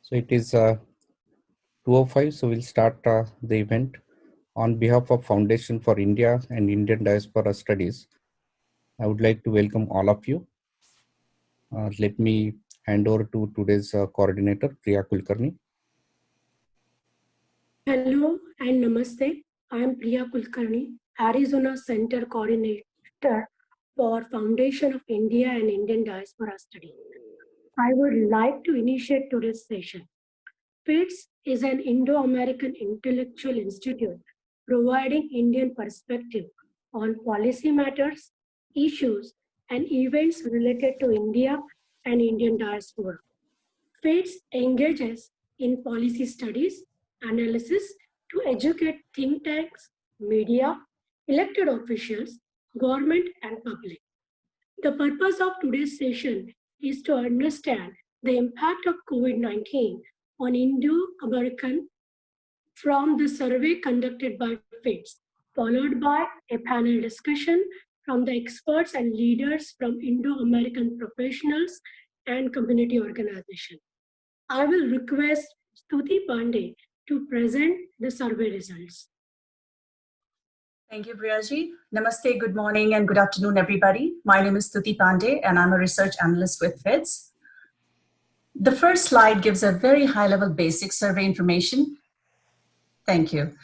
So it is 2:05, so we'll start the event. On behalf of Foundation for India and Indian Diaspora Studies, I would like to welcome all of you. Let me hand over to today's coordinator, Priya Kulkarni. Hello and Namaste. I am Priya Kulkarni, Arizona Center Coordinator for Foundation of India and Indian Diaspora Studies. I would like to initiate today's session. FITS is an Indo-American intellectual institute providing Indian perspective on policy matters, issues, and events related to India and Indian diaspora. FITS engages in policy studies, analysis to educate think tanks, media, elected officials, government, and public. The purpose of today's session is to understand the impact of COVID-19 on Indo-American from the survey conducted by FITS, followed by a panel discussion from the experts and leaders from Indo-American professionals and community organizations. I will request Stuti Pandey to present the survey results. Thank you, Priyaji. Namaste, good morning, and good afternoon, everybody. My name is Stuti Pandey, and I'm a research analyst with FITS. The first slide gives a very high-level basic survey information. Thank you.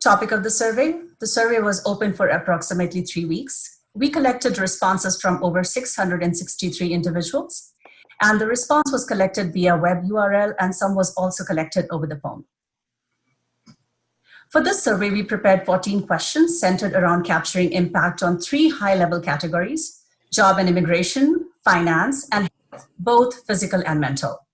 Topic of the survey. The survey was open for approximately 3 weeks. We collected responses from over 663 individuals, and the response was collected via web URL, and some was also collected over the phone. For this survey, we prepared 14 questions centered around capturing impact on 3 high-level categories: job and immigration, finance, and health, both physical and mental.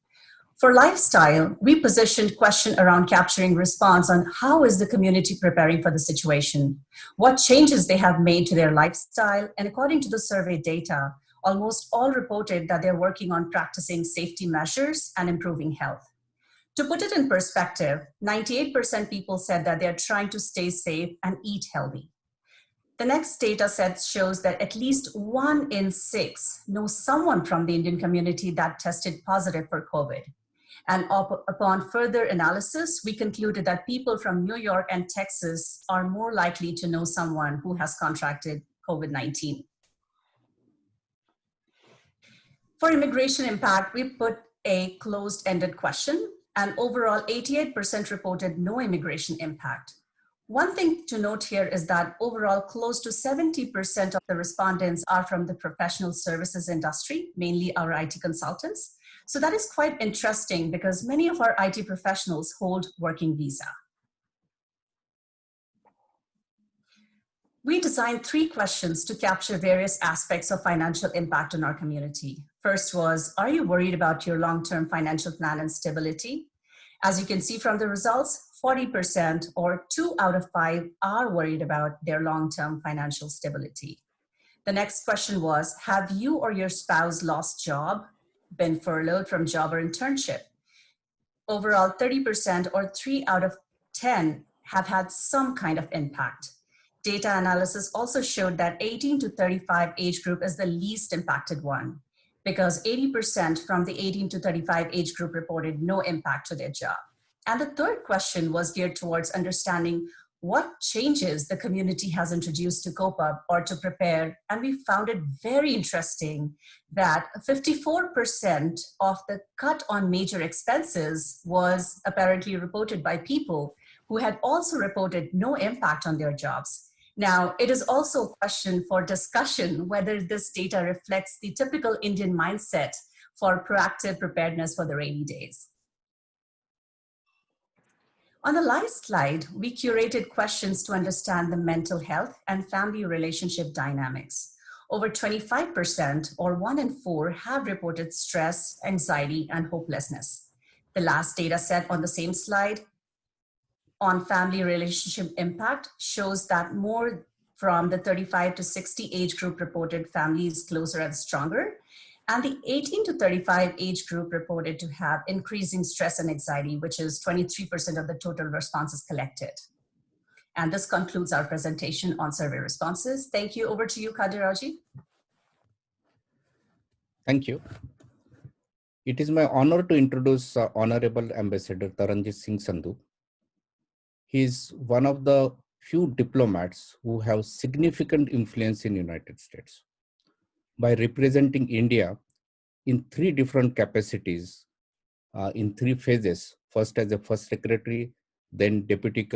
For lifestyle, we positioned question around capturing response on how is the community preparing for the situation, what changes they have made to their lifestyle, and according to the survey data, almost all reported that they're working on practicing safety measures and improving health. To put it in perspective, 98% people said that they're trying to stay safe and eat healthy. The next data set shows that at least 1 in 6 knows someone from the Indian community that tested positive for COVID. And upon further analysis, we concluded that people from New York and Texas are more likely to know someone who has contracted COVID-19. For immigration impact, we put a closed-ended question, and overall 88% reported no immigration impact. One thing to note here is that overall close to 70% of the respondents are from the professional services industry, mainly our IT consultants. So that is quite interesting because many of our IT professionals hold working visa. We designed 3 questions to capture various aspects of financial impact on our community. First was, are you worried about your long-term financial plan and stability? As you can see from the results, 40% or 2 out of 5 are worried about their long-term financial stability. The next question was, have you or your spouse lost job, been furloughed from job or internship? Overall, 30% or 3 out of 10 have had some kind of impact. Data analysis also showed that 18 to 35 age group is the least impacted one, because 80% from the 18 to 35 age group reported no impact to their job. And the third question was geared towards understanding what changes the community has introduced to cope up or to prepare. And we found it very interesting that 54% of the cut on major expenses was apparently reported by people who had also reported no impact on their jobs. Now, it is also a question for discussion whether this data reflects the typical Indian mindset for proactive preparedness for the rainy days. On the last slide, we curated questions to understand the mental health and family relationship dynamics. Over 25% or 1 in 4 have reported stress, anxiety, and hopelessness. The last data set on the same slide on family relationship impact shows that more from the 35 to 60 age group reported families closer and stronger, and the 18 to 35 age group reported to have increasing stress and anxiety, which is 23% of the total responses collected. And this concludes our presentation on survey responses. Thank you. Over to you, Kadiraji. Thank you. It is my honor to introduce Honorable Ambassador Taranjit Singh Sandhu. He is one of the few diplomats who have significant influence in United States. By representing India in three different capacities, in three phases, first as a first secretary, then deputy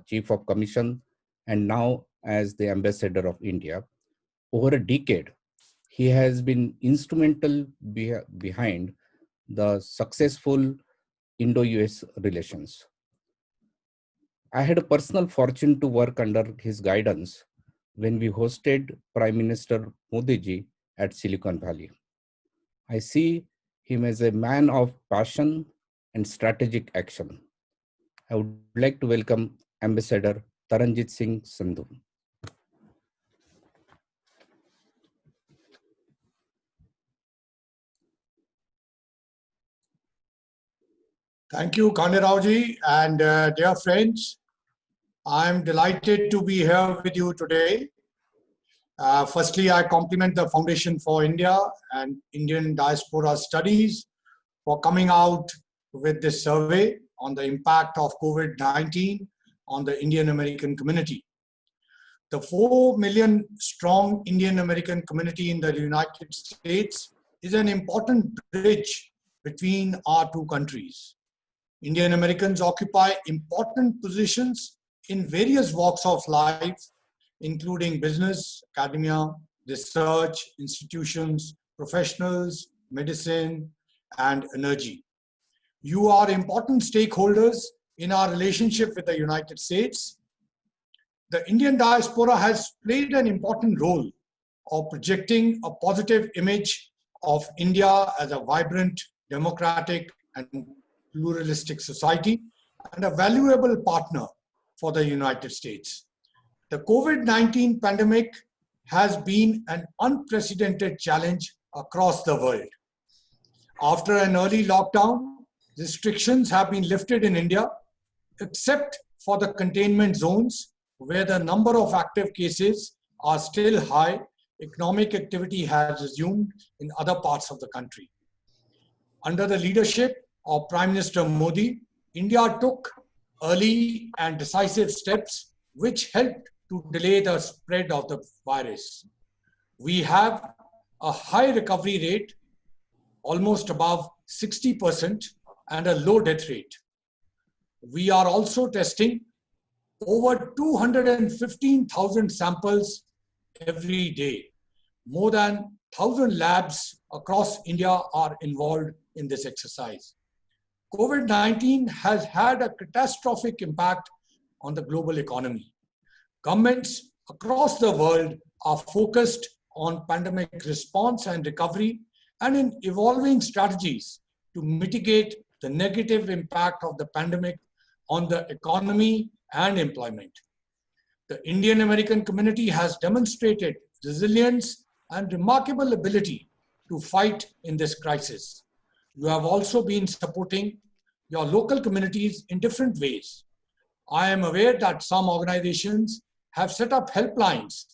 chief of commission, and now as the ambassador of India. Over a decade, he has been instrumental behind the successful Indo-US relations. I had a personal fortune to work under his guidance when we hosted Prime Minister Modi ji at Silicon Valley. I see him as a man of passion and strategic action. I would like to welcome Ambassador Taranjit Singh Sandhu. Thank you, Khanderao-ji, and dear friends, I'm delighted to be here with you today. Firstly, I compliment the Foundation for India and Indian Diaspora Studies for coming out with this survey on the impact of COVID-19 on the Indian American community. The 4 million strong Indian American community in the United States is an important bridge between our two countries. Indian Americans occupy important positions in various walks of life, including business, academia, research, institutions, professionals, medicine, and energy. You are important stakeholders in our relationship with the United States. The Indian diaspora has played an important role of projecting a positive image of India as a vibrant, democratic, and pluralistic society and a valuable partner for the United States. The COVID-19 pandemic has been an unprecedented challenge across the world. After an early lockdown, restrictions have been lifted in India, except for the containment zones where the number of active cases are still high. Economic activity has resumed in other parts of the country. Under the leadership of Prime Minister Modi, India took early and decisive steps which helped to delay the spread of the virus. We have a high recovery rate, almost above 60%, and a low death rate. We are also testing over 215,000 samples every day. More than 1,000 labs across India are involved in this exercise. COVID-19 has had a catastrophic impact on the global economy. Governments across the world are focused on pandemic response and recovery and in evolving strategies to mitigate the negative impact of the pandemic on the economy and employment. The Indian American community has demonstrated resilience and remarkable ability to fight in this crisis. You have also been supporting your local communities in different ways. I am aware that some organizations have set up helplines.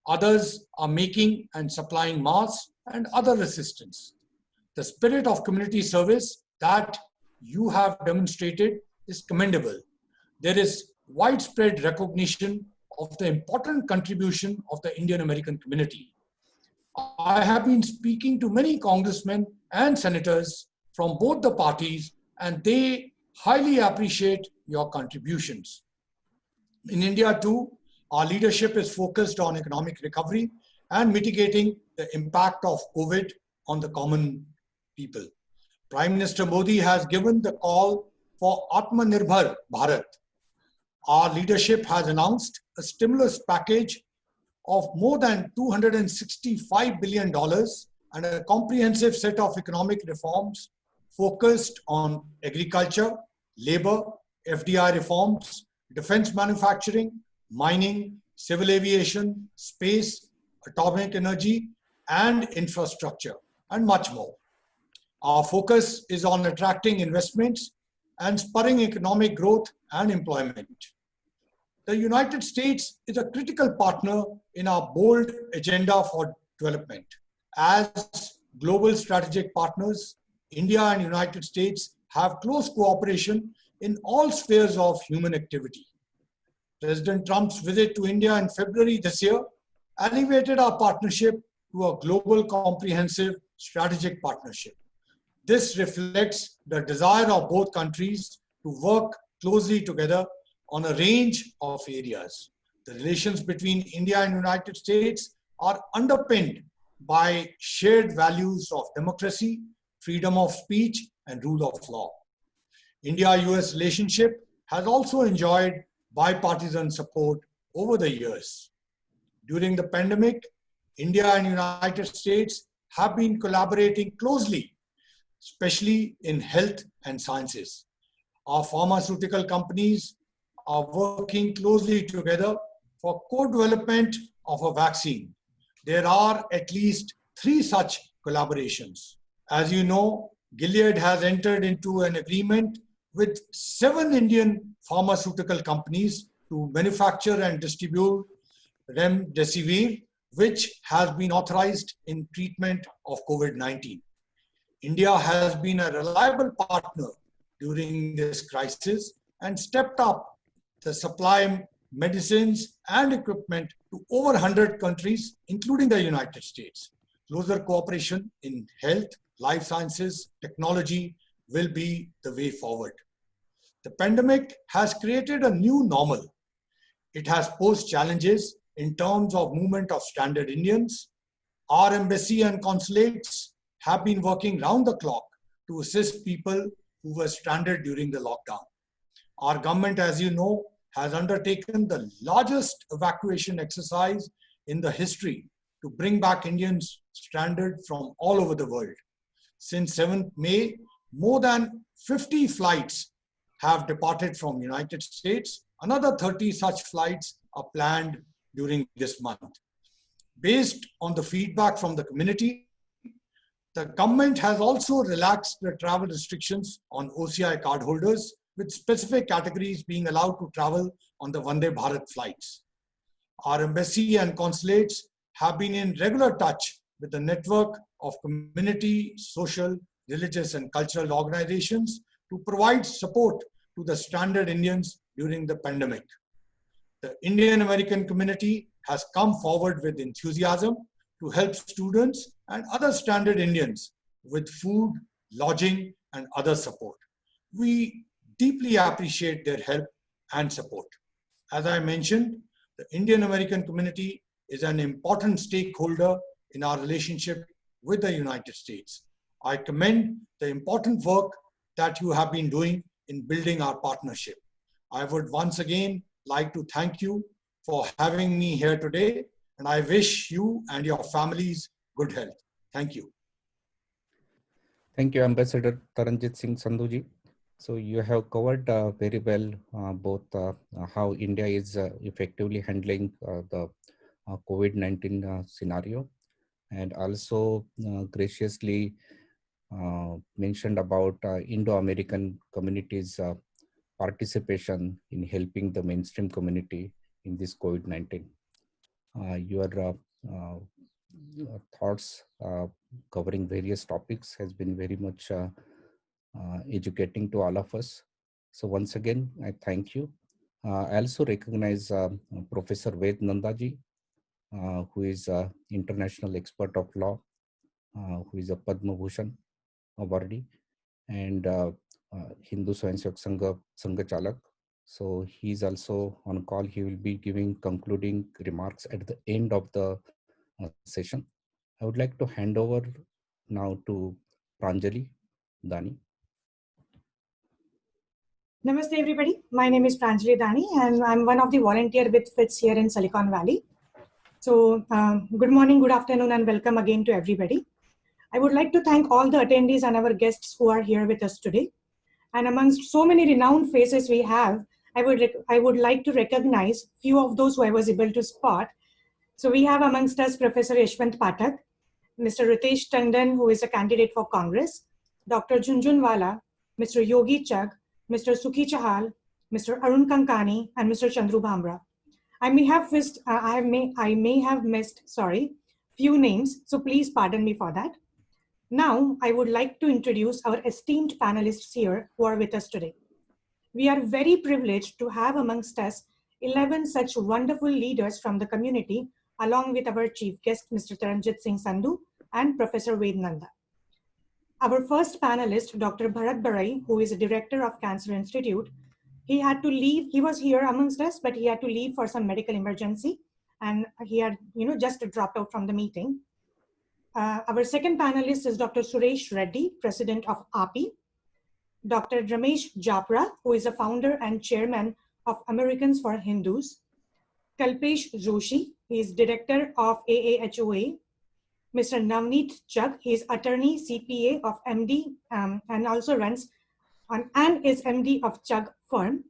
Others are making and supplying masks and other assistance. The spirit of community service that you have demonstrated is commendable. There is widespread recognition of the important contribution of the Indian American community. I have been speaking to many congressmen and senators from both the parties, and they highly appreciate your contributions. In India too, our leadership is focused on economic recovery and mitigating the impact of COVID on the common people. Prime Minister Modi has given the call for Atmanirbhar Bharat. Our leadership has announced a stimulus package of more than $265 billion and a comprehensive set of economic reforms focused on agriculture, labor, FDI reforms, defense manufacturing, mining, civil aviation, space, atomic energy, and infrastructure, and much more. Our focus is on attracting investments and spurring economic growth and employment. The United States is a critical partner in our bold agenda for development. As global strategic partners, India and United States have close cooperation in all spheres of human activity. President Trump's visit to India in February this year elevated our partnership to a global comprehensive strategic partnership. This reflects the desire of both countries to work closely together on a range of areas. The relations between India and United States are underpinned by shared values of democracy, freedom of speech, and rule of law. India-US relationship has also enjoyed bipartisan support over the years. During the pandemic, India and United States have been collaborating closely, especially in health and sciences. Our pharmaceutical companies are working closely together for co-development of a vaccine. There are at least 3 such collaborations. As you know, Gilead has entered into an agreement with 7 Indian pharmaceutical companies to manufacture and distribute remdesivir, which has been authorized in treatment of COVID-19. India has been a reliable partner during this crisis and stepped up the supply medicines and equipment to over 100 countries, including the United States. Closer cooperation in health, life sciences, technology will be the way forward. The pandemic has created a new normal. It has posed challenges in terms of movement of stranded Indians. Our embassy and consulates have been working round the clock to assist people who were stranded during the lockdown. Our government, as you know, has undertaken the largest evacuation exercise in the history to bring back Indians stranded from all over the world. Since 7th May, more than 50 flights have departed from United States. Another 30 such flights are planned during this month. Based on the feedback from the community, the government has also relaxed the travel restrictions on OCI cardholders, with specific categories being allowed to travel on the Vande Bharat flights. Our embassy and consulates have been in regular touch with the network of community, social, religious, and cultural organizations to provide support to the stranded Indians during the pandemic. The Indian American community has come forward with enthusiasm to help students and other stranded Indians with food, lodging, and other support. We deeply appreciate their help and support. As I mentioned, the Indian American community is an important stakeholder in our relationship with the United States. I commend the important work that you have been doing in building our partnership. I would once again like to thank you for having me here today, and I wish you and your families good health. Thank you. Thank you, Ambassador Taranjit Singh Sandhuji. So you have covered very well both how India is effectively handling the COVID-19 scenario, and also graciously mentioned about Indo-American communities' participation in helping the mainstream community in this COVID-19. Your thoughts covering various topics has been very much educating to all of us. So once again, I thank you. I also recognize Professor Ved Nandaji, who is an international expert of law, who is a Padma Bhushan awardee, and Hindu Swayamsevak Sangha Chalak. So he's also on call. He will be giving concluding remarks at the end of the session. I would like to hand over now to Pranjali Dani. Namaste everybody. My name is Pranjali Dani and I'm one of the volunteers with FITS here in Silicon Valley. So good morning, good afternoon, and welcome again to everybody. I would like to thank all the attendees and our guests who are here with us today. And amongst so many renowned faces we have, I would like to recognize few of those who I was able to spot. So we have amongst us Professor Yashwant Pathak, Mr. Ritesh Tandon, who is a candidate for Congress, Dr. Jhunjhunwala, Mr. Yogi Chugh, Mr. Sukhi Chahal, Mr. Arun Kankani, and Mr. Chandru Bhamra. I may have missed few names, so please pardon me for that. Now, I would like to introduce our esteemed panelists here who are with us today. We are very privileged to have amongst us 11 such wonderful leaders from the community, along with our chief guest, Mr. Taranjit Singh Sandhu and Professor Ved Nanda. Our first panelist, Dr. Bharat Barai, who is a director of Cancer Institute, he had to leave. He was here amongst us, but he had to leave for some medical emergency, and he had, just dropped out from the meeting. Our second panelist is Dr. Suresh Reddy, president of API. Dr. Ramesh Japra, who is a founder and chairman of Americans for Hindus. Kalpesh Joshi, he is director of AAHOA. Mr. Navneet Chugh, he is attorney CPA of MD and also runs and is MD of Chugh firm.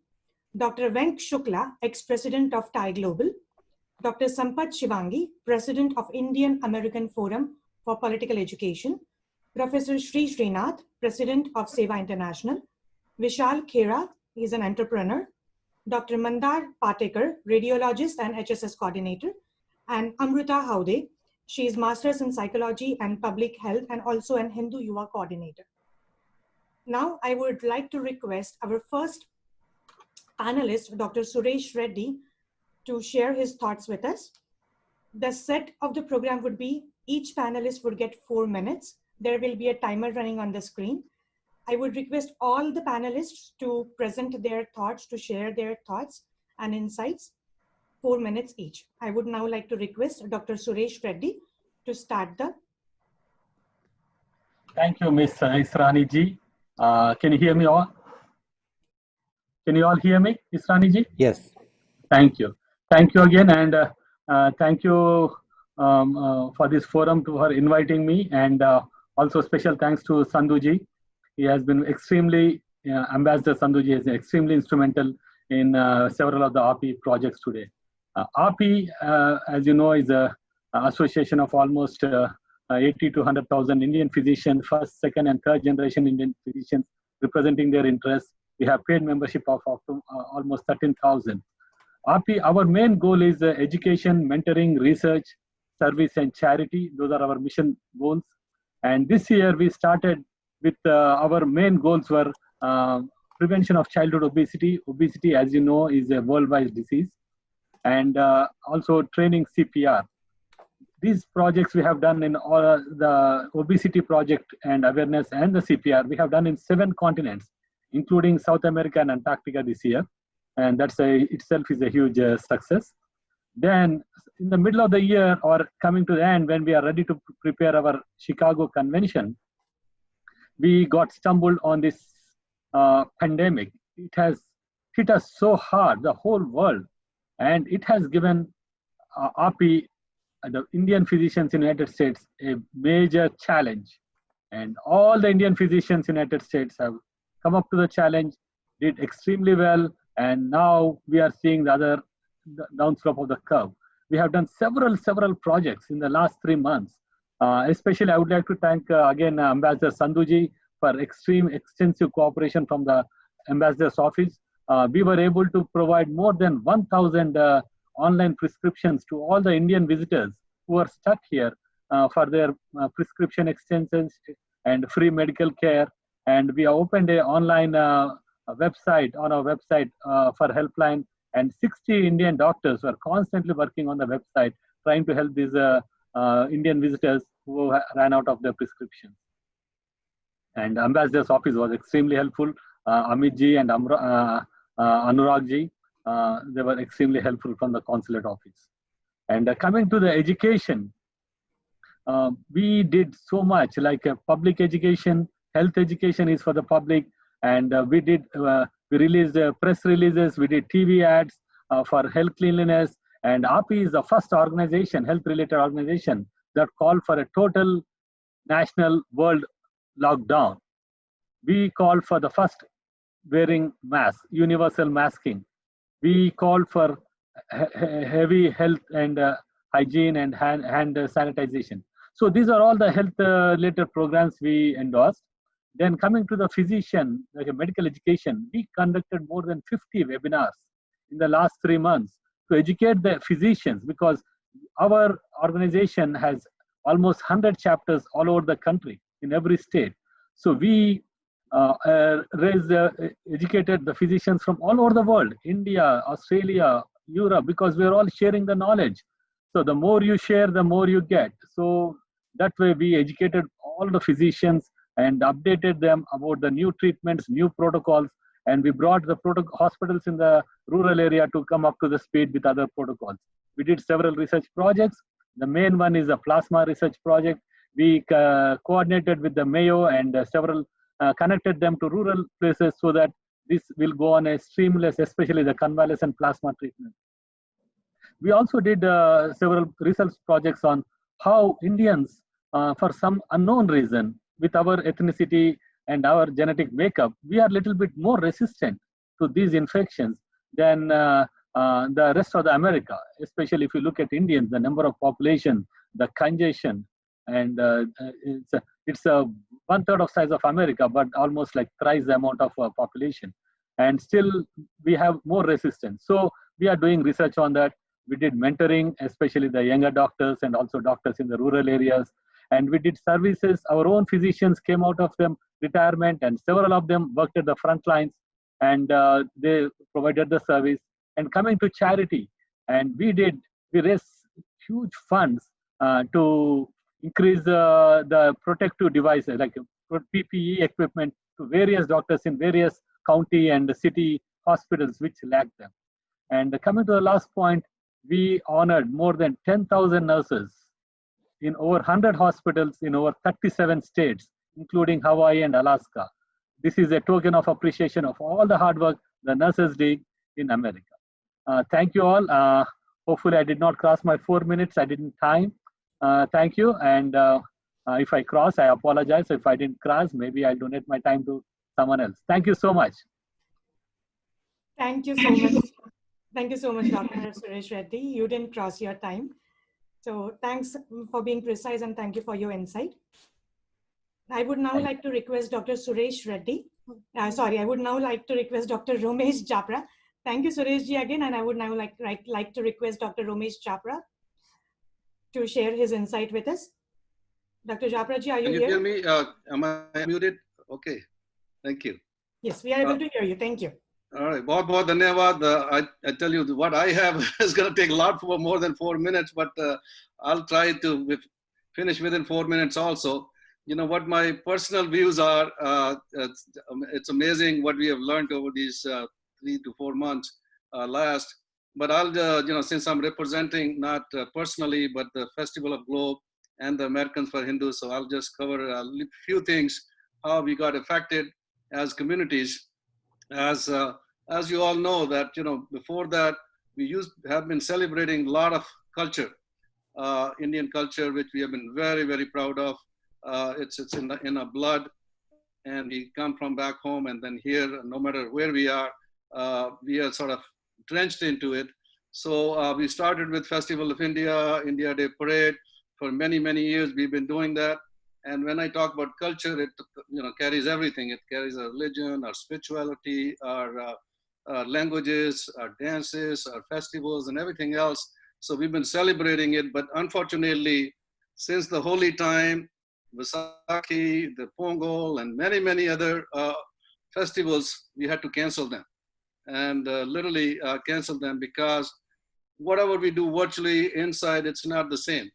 Dr. Venk Shukla, ex-president of Thai Global. Dr. Sampath Shivangi, president of Indian American Forum for Political Education. Professor Sri Srinath, president of Seva International. Vishal Khera, he is an entrepreneur. Dr. Mandar Patekar, radiologist and HSS coordinator. And Amrita Haude, she is master's in psychology and public health and also an Hindu Yuva coordinator. Now, I would like to request our first panelist, Dr. Suresh Reddy, to share his thoughts with us. The set of the program would be each panelist would get 4 minutes. There will be a timer running on the screen. I would request all the panelists to present their thoughts, to share their thoughts and insights, 4 minutes each. I would now like to request Dr. Suresh Reddy to start the. Thank you, Ms. Israni ji. Can you hear me all? Can you all hear me, Israni ji? Yes. Thank you. Thank you again, and thank you for this forum for inviting me, and also special thanks to Sandhu ji. He has been extremely, Ambassador Sandhu ji is extremely instrumental in several of the API projects today. API, as you know, is an association of almost 80 to 100,000 Indian physicians, first, second, and third generation Indian physicians representing their interests. We have paid membership of almost 13,000. API, our main goal is education, mentoring, research, service, and charity. Those are our mission goals. And this year we started with our main goals were prevention of childhood obesity. Obesity, as you know, is a worldwide disease. And also training CPR. These projects we have done in all the obesity project and awareness and the CPR, we have done in 7 continents, including South America and Antarctica this year. And that's itself is a huge success. Then in the middle of the year or coming to the end, when we are ready to prepare our Chicago convention, we got stumbled on this pandemic. It has hit us so hard, the whole world, and it has given API, the Indian physicians in the United States, a major challenge. And all the Indian physicians in the United States have come up to the challenge, did extremely well, and now we are seeing the downslope of the curve. We have done several projects in the last 3 months. Especially, I would like to thank again Ambassador Sandhu ji for extensive cooperation from the Ambassador's office. We were able to provide more than 1,000 online prescriptions to all the Indian visitors who are stuck here for their prescription extensions and free medical care. And we have opened an online website on our website for helpline, and 60 Indian doctors are constantly working on the website trying to help these Indian visitors who ran out of their prescriptions. And Ambassador's office was extremely helpful. Amit ji and Anurag ji, they were extremely helpful from the consulate office. And coming to the education, we did so much, like public education, health education is for the public, and we released press releases, we did TV ads for health cleanliness, and API is the first organization, health-related organization, that called for a total national world lockdown. We called for the first wearing mask, universal masking. We called for heavy health and hygiene and hand sanitization. So these are all the health-related programs we endorsed. Then coming to the physician, like medical education, we conducted more than 50 webinars in the last 3 months to educate the physicians, because our organization has almost 100 chapters all over the country. in every state. So we educated the physicians from all over the world, India, Australia, Europe, because we're all sharing the knowledge. So the more you share, the more you get. So that way we educated all the physicians and updated them about the new treatments, new protocols, and we brought the hospitals in the rural area to come up to the speed with other protocols. We did several research projects. The main one is a plasma research project. We coordinated with the Mayo and several connected them to rural places so that this will go on a seamless, especially the convalescent plasma treatment. We also did several research projects on how Indians, for some unknown reason, with our ethnicity and our genetic makeup, we are a little bit more resistant to these infections than the rest of the America. Especially if you look at Indians, the number of population, the congestion, and it's a 1/3 of size of America, but almost like thrice the amount of population. And still we have more resistance. So we are doing research on that. We did mentoring, especially the younger doctors and also doctors in the rural areas. And we did services. Our own physicians came out of them retirement, and several of them worked at the front lines, and they provided the service. And coming to charity, and we raised huge funds to increase the protective devices like PPE equipment to various doctors in various county and city hospitals which lacked them. And coming to the last point, we honored more than 10,000 nurses in over 100 hospitals in over 37 states, including Hawaii and Alaska. This is a token of appreciation of all the hard work the nurses did in America. Thank you all. Hopefully I did not cross my 4 minutes. I didn't time. Thank you. And if I cross, I apologize. If I didn't cross, maybe I'll donate my time to someone else. Thank you so much. Thank you so much. Thank you so much, Dr. Suresh Reddy. You didn't cross your time. So thanks for being precise, and thank you for your insight. I would now like to request Dr. Suresh Reddy. I would now like to request Dr. Romesh Japra. Thank you, Suresh ji, again, and I would now like to request Dr. Romesh Japra to share his insight with us. Dr. Japra ji, are you here? Can you hear me? Am I muted? Okay, thank you. Yes, we are able to hear you. Thank you. All right, बहुत धन्यवाद. I tell you, what I have is going to take a lot for more than 4 minutes, but I'll try to finish within 4 minutes also. You know what my personal views are. It's amazing what we have learned over these 3 to 4 months last. But I'll, since I'm representing not personally, but the Festival of Globe and the Americans for Hindus, so I'll just cover a few things, how we got affected as communities. As you all know that, before that, we have been celebrating a lot of culture, Indian culture, which we have been very, very proud of. It's in our blood, and we come from back home, and then here, no matter where we are sort of drenched into it. So we started with Festival of India, India Day Parade. For many, many years, we've been doing that. And when I talk about culture, it carries everything. It carries our religion, our spirituality, our languages, our dances, our festivals, and everything else. So we've been celebrating it. But unfortunately, since the holy time, Vaisakhi, the Pongal, and many, many other festivals, we had to cancel them. And literally cancel them because whatever we do virtually inside, it's not the same.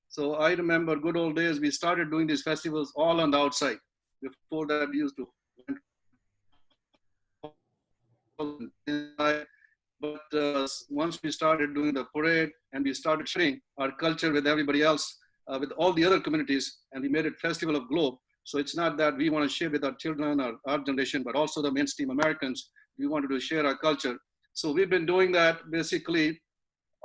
So I remember good old days, we started doing these festivals all on the outside. Before that, we used to. But once we started doing the parade and we started sharing our culture with everybody else, with all the other communities, and we made it Festival of Globe. So it's not that we want to share with our children or our generation, but also the mainstream Americans. We wanted to share our culture. So we've been doing that basically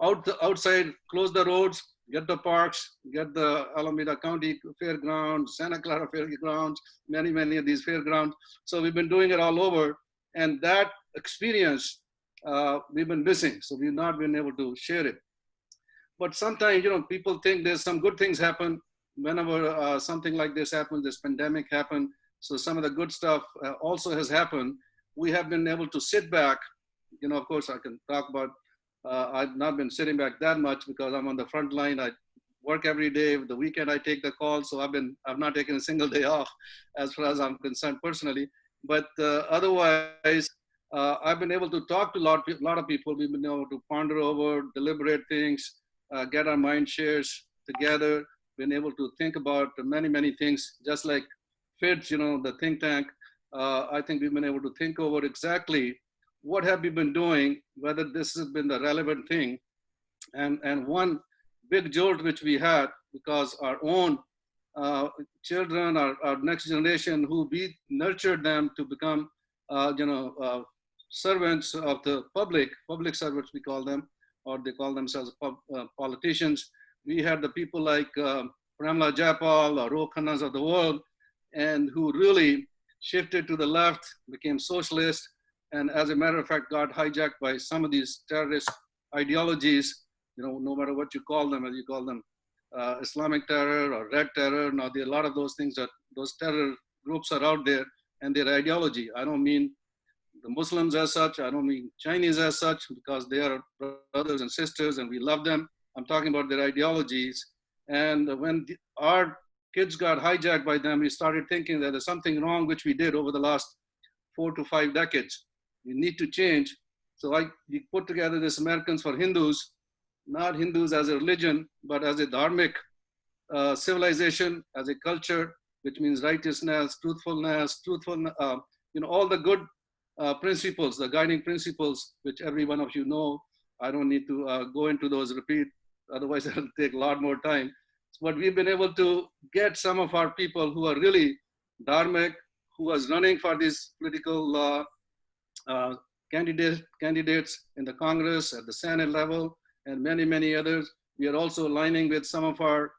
outside, close the roads, get the parks, get the Alameda County Fairgrounds, Santa Clara Fairgrounds, many, many of these fairgrounds. So we've been doing it all over. And that experience, we've been missing. So we've not been able to share it. But sometimes, people think there's some good things happen whenever something like this happens, this pandemic happened. So some of the good stuff also has happened. We have been able to sit back. Of course, I can talk about I've not been sitting back that much because I'm on the front line. I work every day. The weekend I take the call, so I've not taken a single day off, as far as I'm concerned personally. But otherwise, I've been able to talk to a lot of people. We've been able to ponder over, deliberate things, get our mind shares together. Been able to think about many things, just like FIDS, the think tank. I think we've been able to think over exactly what have we been doing, whether this has been the relevant thing. And one big jolt which we had, because our own children, our next generation, who we nurtured them to become, servants of the public servants we call them, or they call themselves politicians. We had the people like Pramila Jayapal or Ro Khannas of the world, and who really shifted to the left, became socialist, and as a matter of fact, got hijacked by some of these terrorist ideologies, no matter what you call them, as you call them, Islamic terror or red terror. Now, there are a lot of those things, that those terror groups are out there, and their ideology. I don't mean the Muslims as such. I don't mean Chinese as such, because they are brothers and sisters and we love them. I'm talking about their ideologies. And when our kids got hijacked by them, we started thinking that there's something wrong which we did over the last 4 to 5 decades. We need to change. So we put together this Americans for Hindus, not Hindus as a religion, but as a dharmic civilization, as a culture, which means righteousness, truthfulness, all the good principles, the guiding principles, which every one of you know. I don't need to go into those, repeat, otherwise it'll take a lot more time. But we've been able to get some of our people who are really dharmic, who was running for these political candidates in the Congress, at the Senate level, and many others. We are also aligning with some of our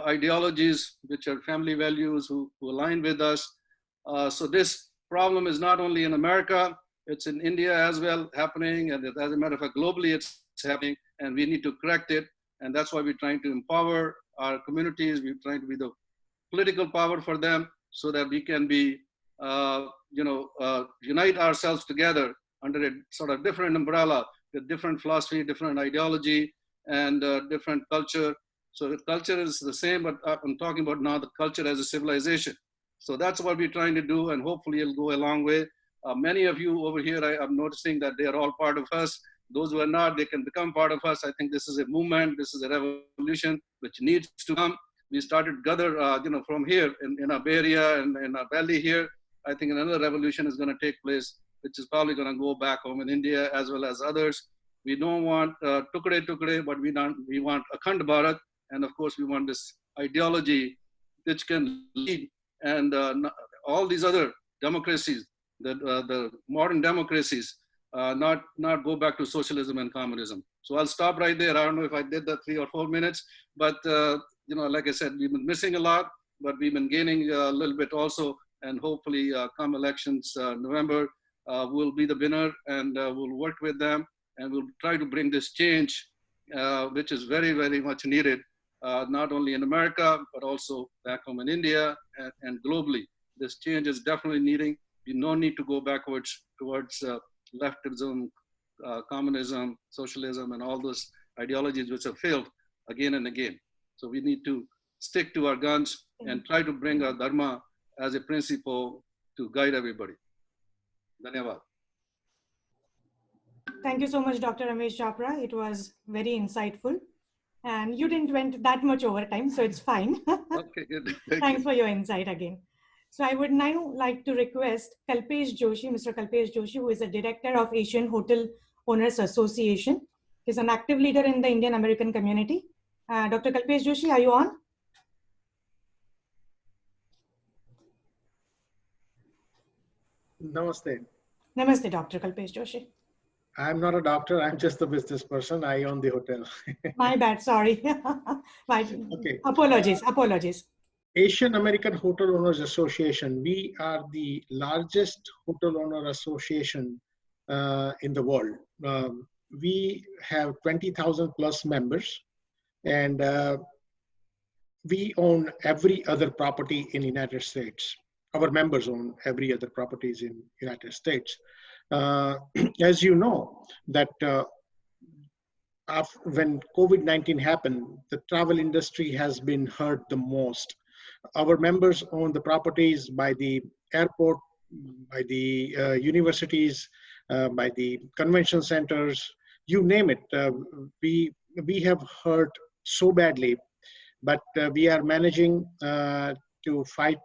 ideologies, which are family values, who align with us. So this problem is not only in America, it's in India as well happening. And as a matter of fact, globally it's happening, and we need to correct it. And that's why we're trying to empower our communities. We're trying to be the political power for them, so that we can be, unite ourselves together under a sort of different umbrella, with different philosophy, different ideology, and different culture. So the culture is the same, but I'm talking about now the culture as a civilization. So that's what we're trying to do, and hopefully it'll go a long way. Many of you over here, I'm noticing that they are all part of us. Those who are not, they can become part of us. I think this is a movement, this is a revolution which needs to come. We started gather, from here in our Bay Area and in our valley here. I think another revolution is going to take place, which is probably going to go back home in India as well as others. We don't want tukde, but we want Akhand Bharat. And of course, we want this ideology which can lead, and all these other democracies, the modern democracies, not go back to socialism and communism. So I'll stop right there. I don't know if I did that 3 or 4 minutes, but like I said, we've been missing a lot, but we've been gaining a little bit also. And hopefully come elections, November, we'll be the winner, and we'll work with them, and we'll try to bring this change, which is very much needed, not only in America, but also back home in India and globally. This change is definitely needing. We no need to go backwards towards leftism, communism, socialism, and all those ideologies which have failed again and again. So we need to stick to our guns and try to bring our dharma as a principle to guide everybody. Dhanyavad. Thank you so much, Dr. Ramesh Chopra. It was very insightful. And you didn't went that much overtime, so it's fine. Okay, good. Thanks for your insight again. So I would now like to request Kalpesh Joshi, Mr. Kalpesh Joshi, who is the director of Asian Hotel Owners Association. He's an active leader in the Indian American community. Dr. Kalpesh Joshi, are you on? Namaste. Namaste, Dr. Kalpesh Joshi. I'm not a doctor. I'm just a business person. I own the hotel. My bad. Sorry. Okay. Apologies. Asian American Hotel Owners Association. We are the largest hotel owner association in the world. We have 20,000 plus members, and we own every other property in United States. Our members own every other properties in United States. As you know, that when COVID-19 happened, the travel industry has been hurt the most. Our members own the properties by the airport, by the universities, by the convention centers, you name it. We have hurt so badly, but we are managing to fight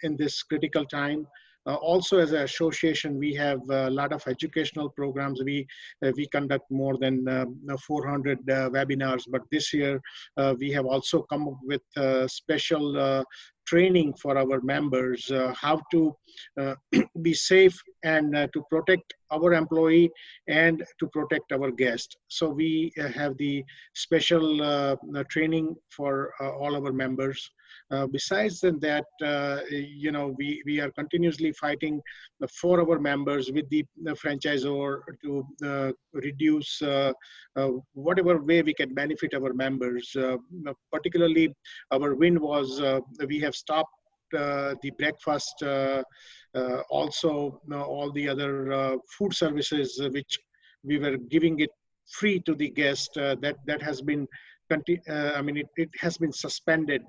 in this critical time. Also, as an association, we have a lot of educational programs. We conduct more than 400 webinars, but this year we have also come up with special training for our members, how to be safe and to protect our employee and to protect our guest. So we have the special training for all our members. Besides that, we are continuously fighting for our members with the franchisor to reduce whatever way we can benefit our members. Particularly, our win was we have stopped the breakfast, also all the other food services which we were giving it free to the guest. That has been, it has been suspended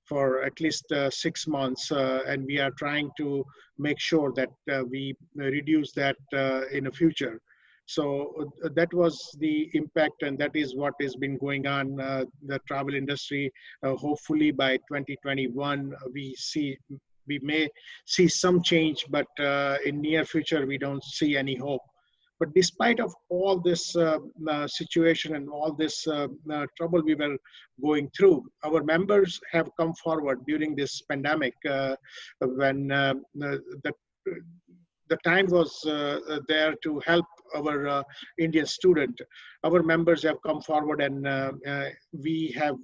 for at least 6 months, and we are trying to make sure that we reduce that in the future. So that was the impact, and that is what has been going on the travel industry. Hopefully by 2021, we may see some change, but in near future, we don't see any hope. But despite of all this situation and all this trouble we were going through, our members have come forward during this pandemic when the time was there to help our Indian student. Our members have come forward, and we have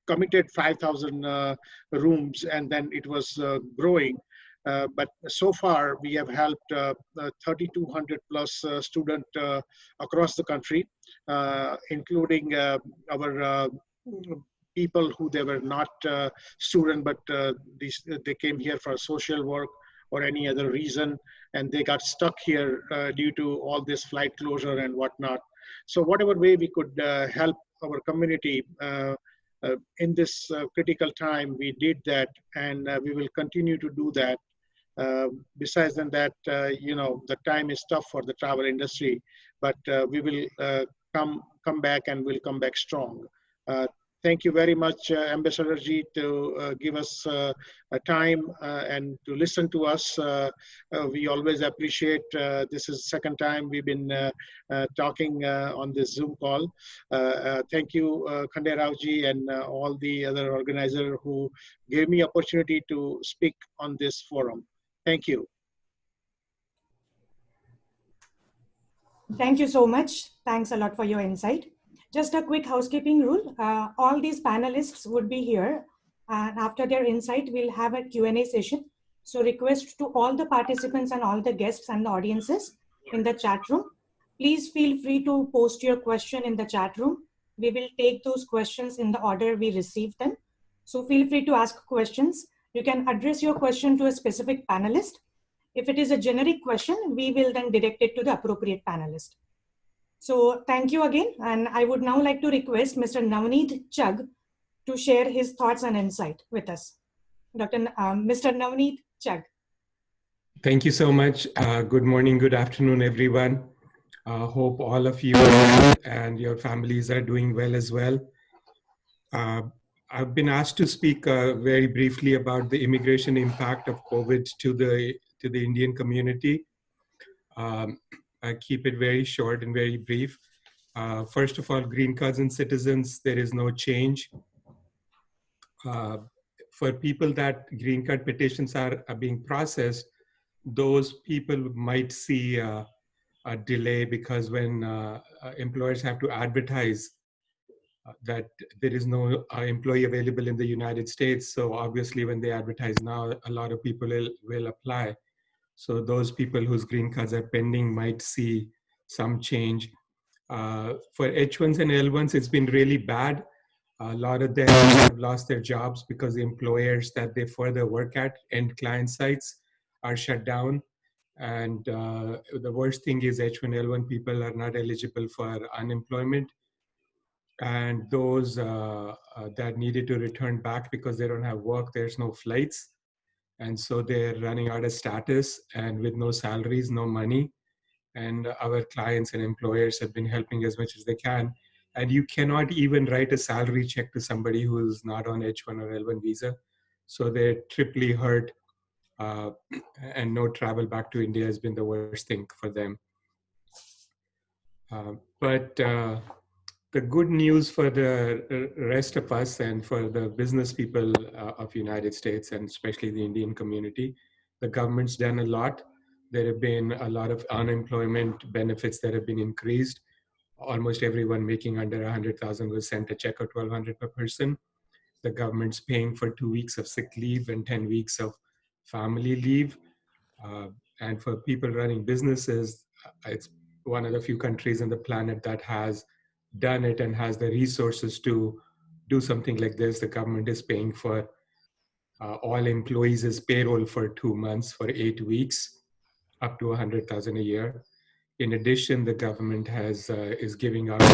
committed 5,000 rooms, and then it was growing. But so far, we have helped 3,200 plus students across the country, including our people who they were not student, but they came here for social work or any other reason, and they got stuck here due to all this flight closure and whatnot. So whatever way we could help our community in this critical time, we did that, and we will continue to do that. Besides than that, the time is tough for the travel industry, but we will come back, and we'll come back strong. Thank you very much, Ambassador Ji, to give us a time and to listen to us. We always appreciate, this is the second time we've been talking on this Zoom call. Thank you, Khande Rao Ji, and all the other organizers who gave me opportunity to speak on this forum. Thank you. Thank you so much. Thanks a lot for your insight. Just a quick housekeeping rule. All these panelists would be here, and after their insight, we'll have a Q&A session. So request to all the participants and all the guests and the audiences in the chat room. Please feel free to post your question in the chat room. We will take those questions in the order we receive them. So feel free to ask questions. You can address your question to a specific panelist. If it is a generic question, we will then direct it to the appropriate panelist. So thank you again. And I would now like to request Mr. Navneet Chugh to share his thoughts and insight with us. Mr. Navneet Chugh. Thank you so much. Good morning, good afternoon, everyone. Hope all of you and your families are doing well as well. I've been asked to speak very briefly about the immigration impact of COVID to the Indian community. I keep it very short and very brief. First of all, green cards and citizens, there is no change. For people that green card petitions are being processed, those people might see a delay because when employers have to advertise that there is no employee available in the United States. So obviously when they advertise now, a lot of people will apply. So those people whose green cards are pending might see some change. For H1s and L1s, it's been really bad. A lot of them have lost their jobs because the employers that they further work at, end client sites, are shut down. And the worst thing is H1L1 people are not eligible for unemployment. And those that needed to return back because they don't have work, there's no flights. And so they're running out of status and with no salaries, no money. And our clients and employers have been helping as much as they can. And you cannot even write a salary check to somebody who's not on H1 or L1 visa. So they're triply hurt, and no travel back to India has been the worst thing for them. But the good news for the rest of us and for the business people of United States, and especially the Indian community, the government's done a lot. There have been a lot of unemployment benefits that have been increased. Almost everyone making under 100,000 was sent a check of $1,200 per person. The government's paying for 2 weeks of sick leave and 10 weeks of family leave. And for people running businesses, it's one of the few countries on the planet that has done it and has the resources to do something like this. The government is paying for all employees' payroll for 2 months for 8 weeks, up to 100,000 a year. In addition, the government is giving out the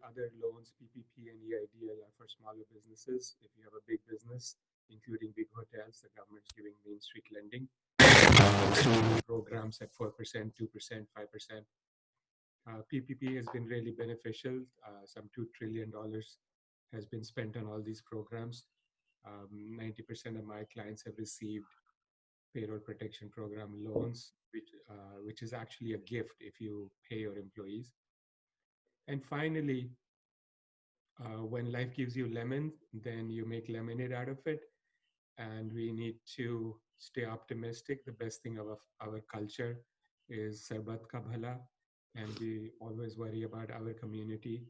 other loans, PPP and EIDL, are for smaller businesses. If you have a big business, including big hotels, the government's giving Main Street lending through programs at 4%, 2%, 5%. PPP has been really beneficial. Some $2 trillion has been spent on all these programs. 90% of my clients have received payroll protection program loans, which is actually a gift if you pay your employees. And finally, when life gives you lemon, then you make lemonade out of it. And we need to stay optimistic. The best thing of our culture is Sarbat Ka Bhala, and we always worry about our community,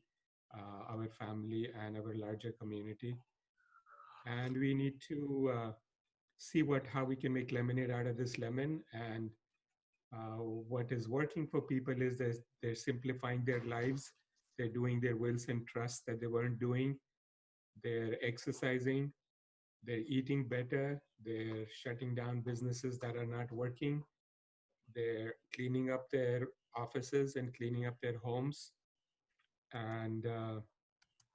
our family, and our larger community. And we need to see how we can make lemonade out of this lemon. And what is working for people is they're simplifying their lives. They're doing their wills and trusts that they weren't doing. They're exercising. They're eating better. They're shutting down businesses that are not working. They're cleaning up their offices and cleaning up their homes, and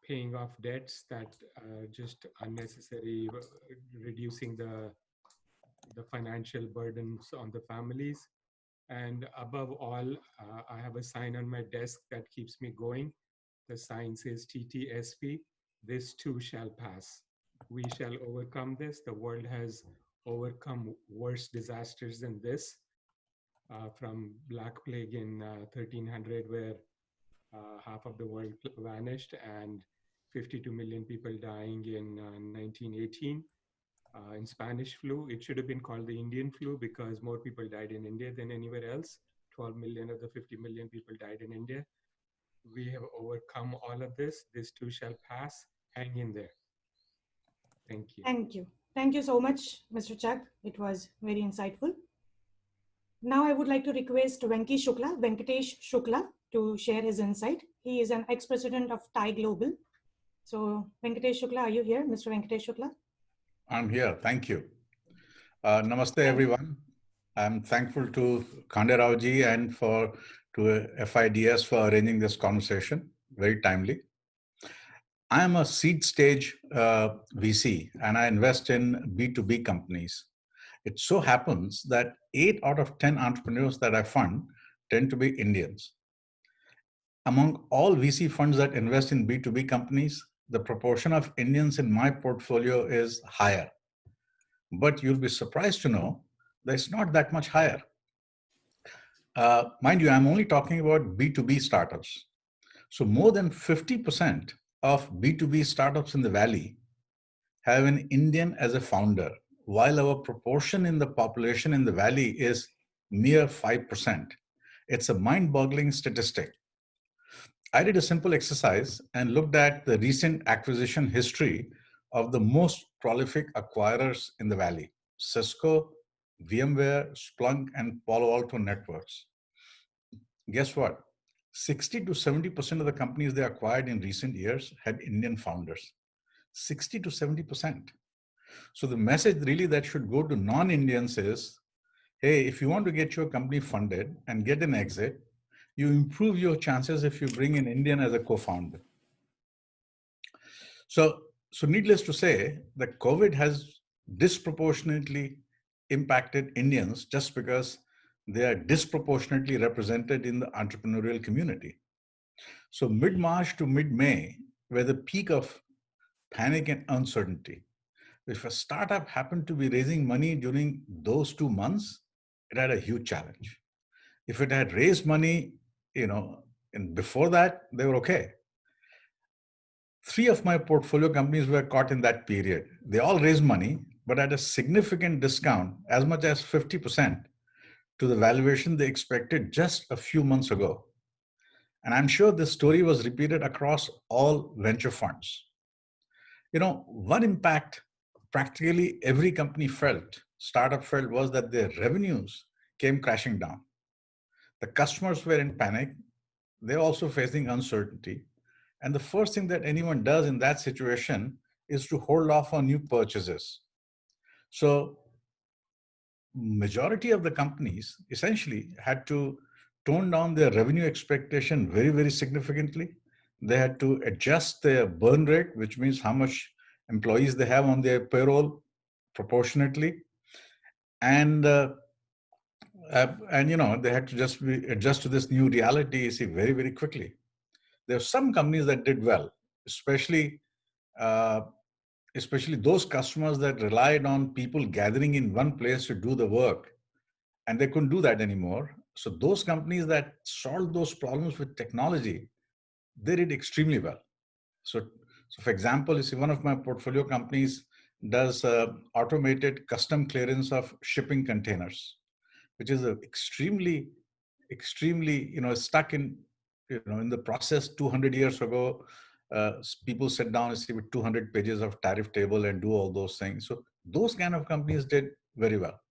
paying off debts that are just unnecessary, reducing the financial burdens on the families. And above all, I have a sign on my desk that keeps me going. The sign says TTSP, this too shall pass. We shall overcome this. The world has overcome worse disasters than this, from Black Plague in 1300, where half of the world vanished, and 52 million people dying in 1918. In Spanish flu, it should have been called the Indian flu because more people died in India than anywhere else. 12 million of the 50 million people died in India. We have overcome all of this. This too shall pass. Hang in there. Thank you. Thank you. Thank you so much, Mr. Chuck. It was very insightful. Now I would like to request Venkatesh Shukla, to share his insight. He is an ex-president of TIE Global. So Venkatesh Shukla, are you here, Mr. Venkatesh Shukla? I'm here, thank you. Namaste everyone. I'm thankful to Khande Rao ji and to FIDS for arranging this conversation, very timely. I am a seed stage VC and I invest in B2B companies. It so happens that 8 out of 10 entrepreneurs that I fund tend to be Indians. Among all VC funds that invest in B2B companies, the proportion of Indians in my portfolio is higher. But you'll be surprised to know that it's not that much higher. Mind you, I'm only talking about B2B startups. So more than 50% of B2B startups in the Valley have an Indian as a founder, while our proportion in the population in the Valley is mere 5%. It's a mind-boggling statistic. I did a simple exercise and looked at the recent acquisition history of the most prolific acquirers in the Valley: Cisco, VMware, Splunk, and Palo Alto Networks. Guess what? 60 to 70% of the companies they acquired in recent years had Indian founders. 60 to 70%. So the message really that should go to non-Indians is, hey, if you want to get your company funded and get an exit, you improve your chances if you bring an Indian as a co-founder. So needless to say, that COVID has disproportionately impacted Indians just because they are disproportionately represented in the entrepreneurial community. So mid-March to mid-May were the peak of panic and uncertainty. If a startup happened to be raising money during those 2 months, it had a huge challenge. If it had raised money, and before that, they were okay. 3 of my portfolio companies were caught in that period. They all raised money, but at a significant discount, as much as 50% to the valuation they expected just a few months ago. And I'm sure this story was repeated across all venture funds. One impact practically every company startup felt, was that their revenues came crashing down. The customers were in panic. They're also facing uncertainty. And the first thing that anyone does in that situation is to hold off on new purchases. So majority of the companies essentially had to tone down their revenue expectation very, very significantly. They had to adjust their burn rate, which means how much employees they have on their payroll proportionately. And they had to just adjust to this new reality very, very quickly. There are some companies that did well, especially those customers that relied on people gathering in one place to do the work, and they couldn't do that anymore. So those companies that solved those problems with technology, they did extremely well. So for example, you see, one of my portfolio companies does automated custom clearance of shipping containers, which is extremely, stuck in the process 200 years ago. People sit down and see with 200 pages of tariff table and do all those things. So those kind of companies did very well.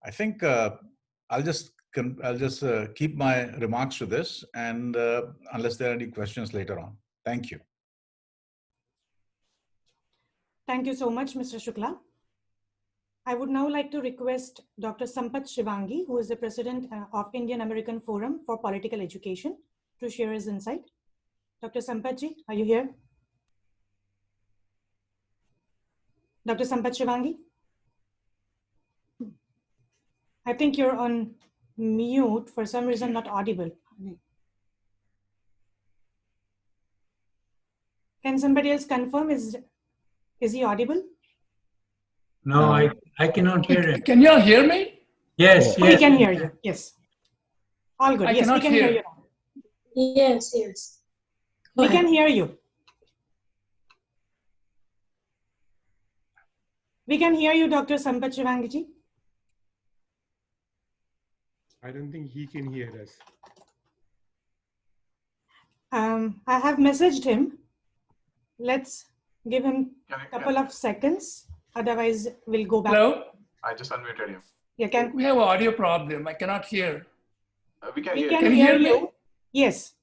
I think I'll just keep my remarks to this, and unless there are any questions later on. Thank you. Thank you so much, Mr. Shukla. I would now like to request Dr. Sampath Shivangi, who is the president of Indian American Forum for Political Education, to share his insight. Dr. Sampathji, are you here? Dr. Sampath Shivangi? I think you're on mute, for some reason not audible. Can somebody else confirm, is he audible? No, I cannot hear him. Can you all hear me? Yes, yes. We can hear you, yes. All good, yes, we can hear you. Yes. We can hear you. We can hear you, Dr. Sampath Shivangi. I don't think he can hear us. I have messaged him. Let's give him a couple of seconds. Otherwise, we'll go back. Hello? I just unmuted him. Yeah, we have an audio problem. I cannot hear. We can hear you. Yes.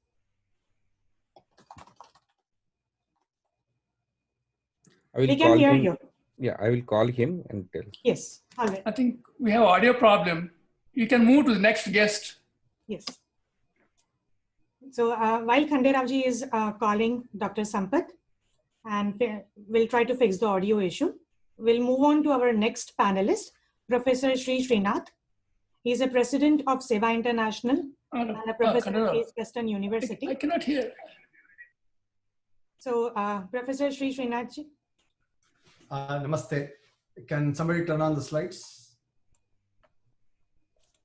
We can hear you. Yeah, I will call him and tell. Yes. All right. I think we have audio problem. You can move to the next guest. Yes. So while Khande Ravji is calling Dr. Sampath, and we'll try to fix the audio issue, we'll move on to our next panelist, Professor Sri Srinath. He's a president of Seva International and a professor at Case Western University. I cannot hear. So Professor Sri Srinathji. Namaste. Can somebody turn on the slides?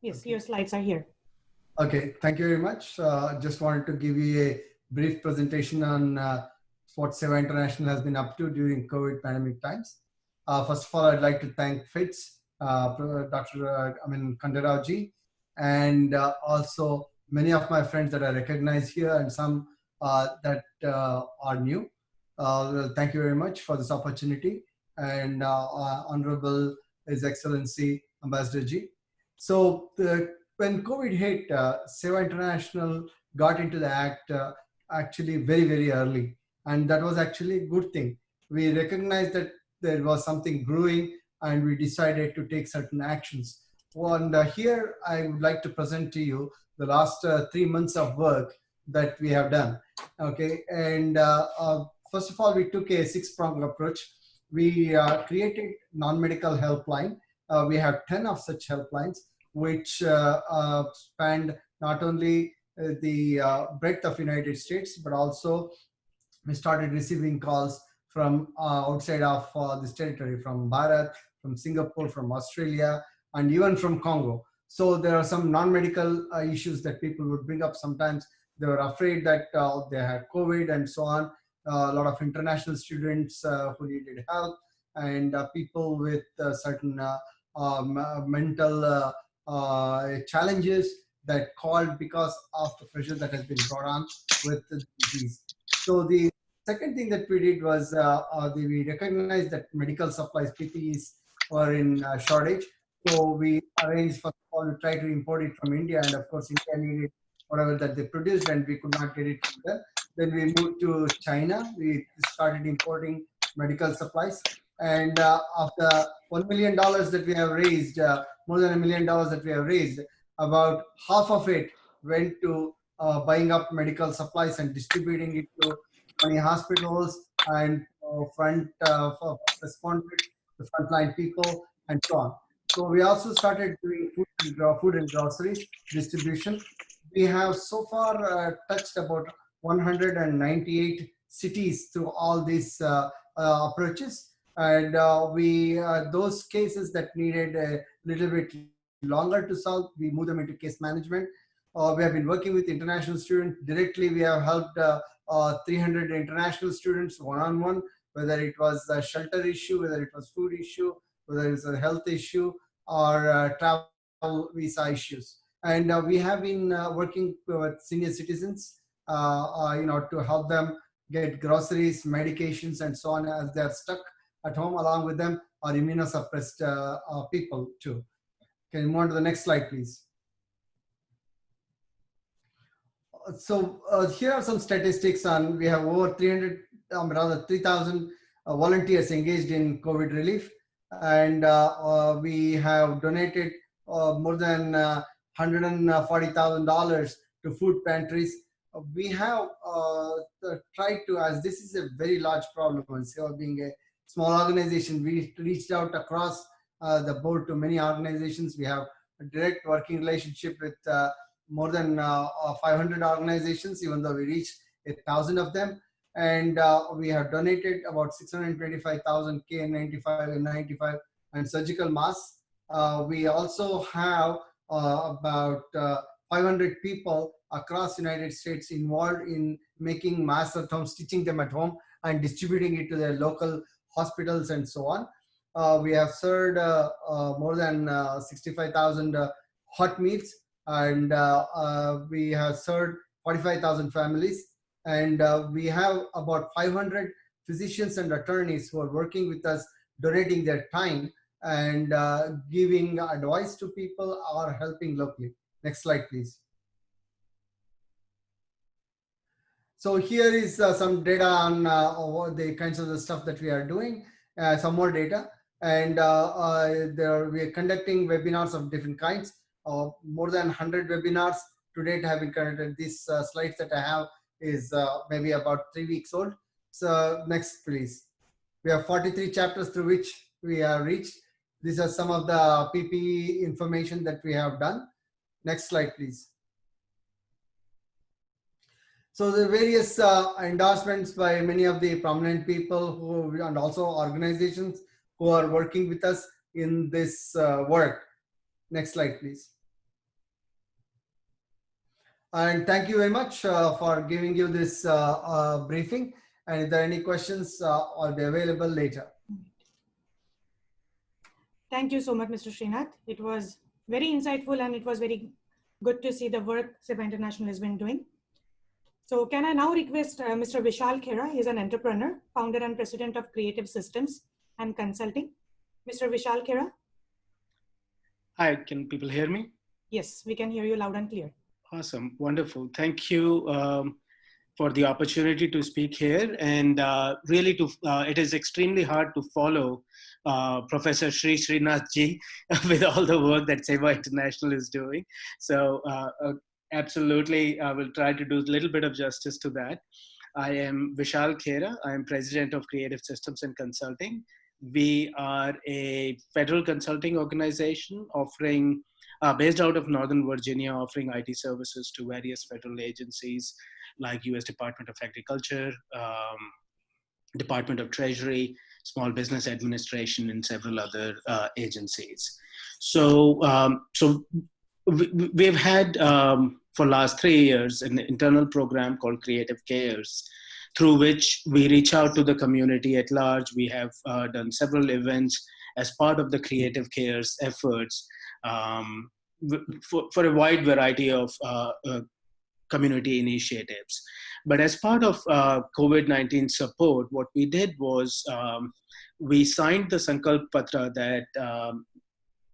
Yes, your slides are here. Okay, thank you very much. Just wanted to give you a brief presentation on what Seva International has been up to during COVID pandemic times. First of all, I'd like to thank FITS, Khande Ravji, and also many of my friends that I recognize here and some that are new. Well, thank you very much for this opportunity, and Honorable His Excellency Ambassador Ji. So when COVID hit, Seva International got into the act actually very, very early. And that was actually a good thing. We recognized that there was something brewing and we decided to take certain actions. And here I would like to present to you the last 3 months of work that we have done. Okay, and first of all, we took a 6-pronged approach. We created non-medical helpline. We have 10 of such helplines, which spanned not only the breadth of United States, but also we started receiving calls from outside of this territory, from Bharat, from Singapore, from Australia, and even from Congo. So there are some non-medical issues that people would bring up. Sometimes they were afraid that they had COVID and so on. A lot of international students who needed help, and people with certain mental challenges that called because of the pressure that has been brought on with the disease. So the second thing that we did was we recognized that medical supplies, PPEs, were in shortage. So we arranged, first of all, to try to import it from India, and of course India needed whatever that they produced, and we could not get it from there. Then we moved to China. We started importing medical supplies, and of the $1 million that we have raised, more than $1 million that we have raised, about half of it went to buying up medical supplies and distributing it to 20 hospitals and front responders, the frontline people, and so on. So we also started doing food and groceries distribution. We have so far touched about 198 cities through all these approaches, and those cases that needed a little bit longer to solve, we move them into case management. We have been working with international students directly. We have helped 300 international students one-on-one, whether it was a shelter issue, whether it was food issue, whether it was a health issue, or travel visa issues. And we have been working with senior citizens, to help them get groceries, medications, and so on as they're stuck at home. Along with them are immunosuppressed people too. Can you move on to the next slide, please? So here are some statistics on, we have over 3,000 volunteers engaged in COVID relief. And we have donated more than $140,000 to food pantries. We have tried to, as this is a very large problem, and so being a small organization, we reached out across the board to many organizations. We have a direct working relationship with more than 500 organizations, even though we reached 1,000 of them. And we have donated about 625,000 KN95 and 95 and surgical masks. We also have about 500 people across the United States involved in making masks at home, stitching them at home, and distributing it to their local hospitals and so on. We have served more than 65,000 hot meals, and we have served 45,000 families. And we have about 500 physicians and attorneys who are working with us, donating their time and giving advice to people or helping locally. Next slide, please. So here is some data on the kinds of the stuff that we are doing, some more data. And we are conducting webinars of different kinds. More than 100 webinars to date have been conducted. These slides that I have is maybe about 3 weeks old. So next, please. We have 43 chapters through which we have reached. These are some of the PPE information that we have done. Next slide, please. So the various endorsements by many of the prominent people who, and also organizations who are working with us in this work. Next slide, please. And thank you very much for giving you this briefing. And if there are any questions, I'll be available later. Thank you so much, Mr. Srinath. It was very insightful, and it was very good to see the work Seva International has been doing. So can I now request Mr. Vishal Khera? He is an entrepreneur, founder and president of Creative Systems and Consulting. Mr. Vishal Khera? Hi, can people hear me? Yes, we can hear you loud and clear. Awesome, wonderful. Thank you for the opportunity to speak here. And really, it is extremely hard to follow Professor Sri Srinath ji with all the work that Seva International is doing. So absolutely, I will try to do a little bit of justice to that. I am Vishal Khera. I am president of Creative Systems and Consulting. We are a federal consulting organization offering, based out of Northern Virginia, offering IT services to various federal agencies like U.S. Department of Agriculture, Department of Treasury, Small Business Administration, and several other agencies. So, we've had for last 3 years an internal program called Creative Cares, through which we reach out to the community at large. We have done several events as part of the Creative Cares efforts for a wide variety of community initiatives. But as part of COVID-19 support, what we did was we signed the Sankalp Patra that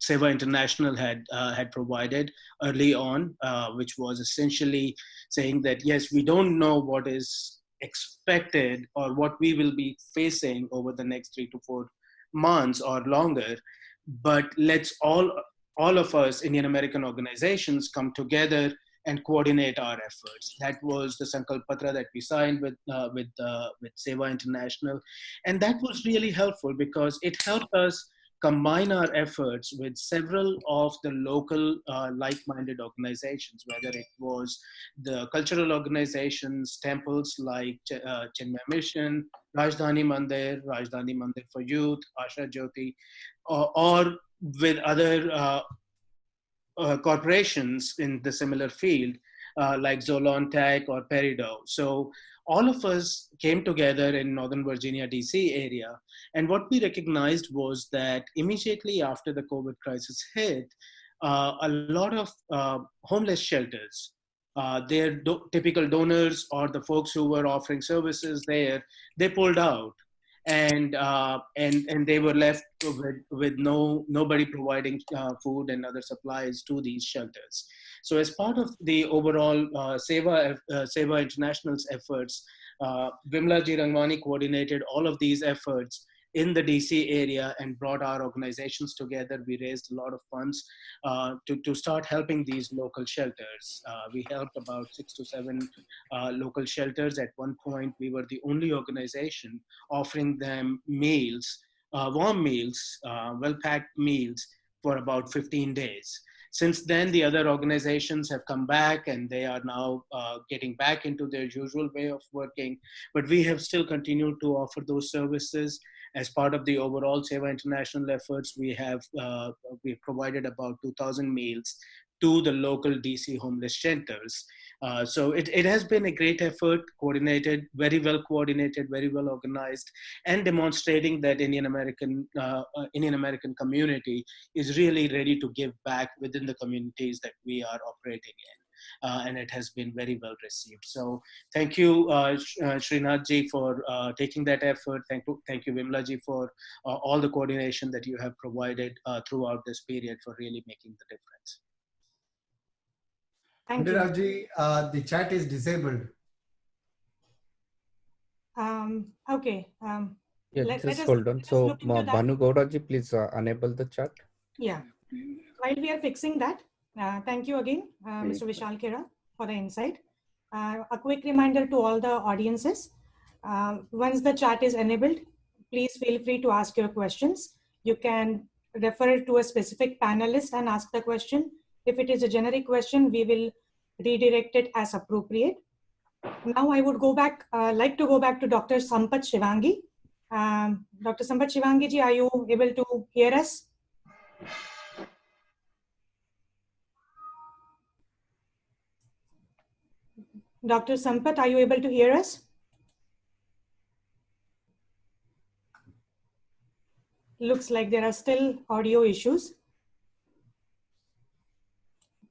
Seva International had provided early on, which was essentially saying that, yes, we don't know what is expected or what we will be facing over the next 3 to 4 months or longer, but let's all of us Indian American organizations come together and coordinate our efforts. That was the Sankalp Patra that we signed with Seva International, and that was really helpful because it helped us combine our efforts with several of the local like-minded organizations, whether it was the cultural organizations, temples like Chinmay Mission, Rajdhani Mandir for Youth, Asha Jyoti, or with other corporations in the similar field like Zolon Tech or Peridot. So all of us came together in Northern Virginia, DC area. And what we recognized was that immediately after the COVID crisis hit, a lot of homeless shelters, their typical donors or the folks who were offering services there, they pulled out. And they were left with nobody providing food and other supplies to these shelters. So as part of the overall Seva International's efforts, Vimla Ji Rangwani coordinated all of these efforts in the DC area and brought our organizations together. We raised a lot of funds to start helping these local shelters. We helped about 6 to 7 local shelters. At one point, we were the only organization offering them meals, warm meals, well-packed meals for about 15 days. Since then, the other organizations have come back and they are now getting back into their usual way of working, but we have still continued to offer those services. As part of the overall Seva International efforts, we have provided about 2,000 meals to the local DC homeless shelters. So it has been a great effort, coordinated, very well organized, and demonstrating that Indian American community is really ready to give back within the communities that we are operating in. And it has been very well received. So thank you, Srinath ji, for taking that effort. Thank you, Vimla ji, for all the coordination that you have provided throughout this period for really making the difference. Thank you. Ji, the chat is disabled. Okay. Yeah, just hold on. So Bhanu Gowda ji, please enable the chat. Yeah. While we are fixing that, thank you again, Mr. Vishal Khera, for the insight. A quick reminder to all the audiences, once the chat is enabled, please feel free to ask your questions. You can refer to a specific panelist and ask the question. If it is a generic question, we will redirect it as appropriate. Now I would like to go back to Dr. Sampath Shivangi. Dr. Sampath Shivangi ji, are you able to hear us? Dr. Sampath, are you able to hear us? Looks like there are still audio issues.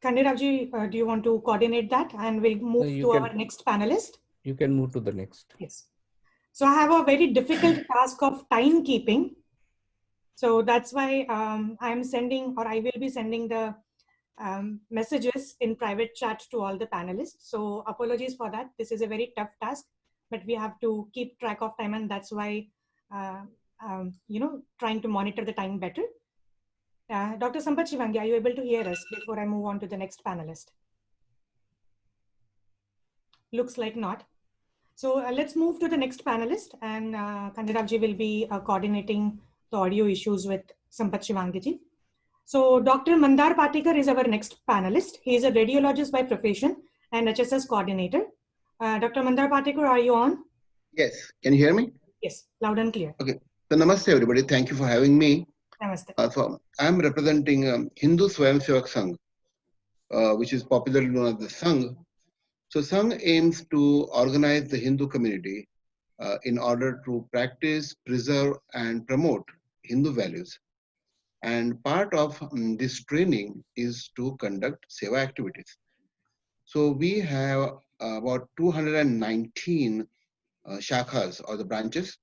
Khanderao, do you want to coordinate that? And we'll move to our next panelist. You can move to the next. Yes. So I have a very difficult task of timekeeping. So that's why I'm sending, or I will be sending the messages in private chat to all the panelists. So apologies for that. This is a very tough task, but we have to keep track of time, and that's why, trying to monitor the time better. Dr. Sampath Shivangi, are you able to hear us before I move on to the next panelist? Looks like not. So let's move to the next panelist, and Khanderao will be coordinating the audio issues with Sampath Shivangi. So Dr. Mandar Patikar is our next panelist. He is a radiologist by profession and HSS coordinator. Dr. Mandar Patikar, are you on? Yes. Can you hear me? Yes, loud and clear. Okay. So namaste everybody. Thank you for having me. Namaste. So I'm representing Hindu Swayamsevak Sangh, which is popularly known as the Sangh. So Sangh aims to organize the Hindu community in order to practice, preserve, and promote Hindu values. And part of this training is to conduct seva activities. So we have about 219 shakhas or the branches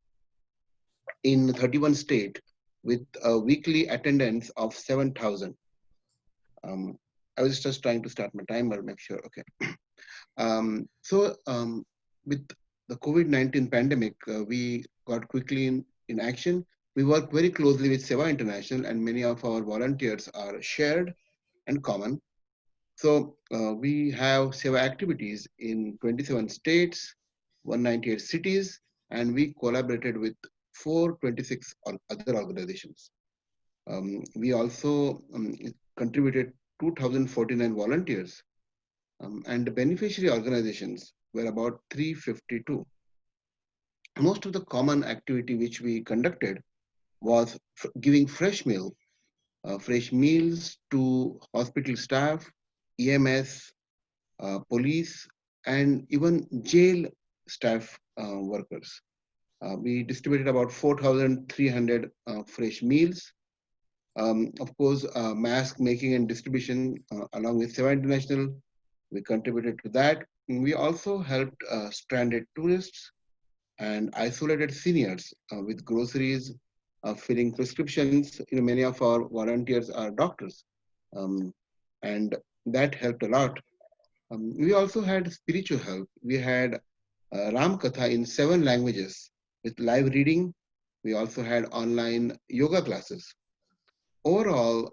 in 31 states with a weekly attendance of 7,000. I was just trying to start my timer, make sure, okay. With the COVID-19 pandemic, we got quickly in action. We work very closely with Seva International, and many of our volunteers are shared and common. So we have Seva activities in 27 states, 198 cities, and we collaborated with 426 other organizations. We also contributed 2,049 volunteers, and the beneficiary organizations were about 352. Most of the common activity which we conducted was giving fresh meals to hospital staff, EMS, police, and even jail staff workers. We distributed about 4,300 fresh meals. Of course, mask making and distribution along with Seva International, we contributed to that. And we also helped stranded tourists and isolated seniors with groceries, filling prescriptions. Many of our volunteers are doctors, and that helped a lot. We also had spiritual help. We had Ram Katha in 7 languages with live reading. We also had online yoga classes. Overall,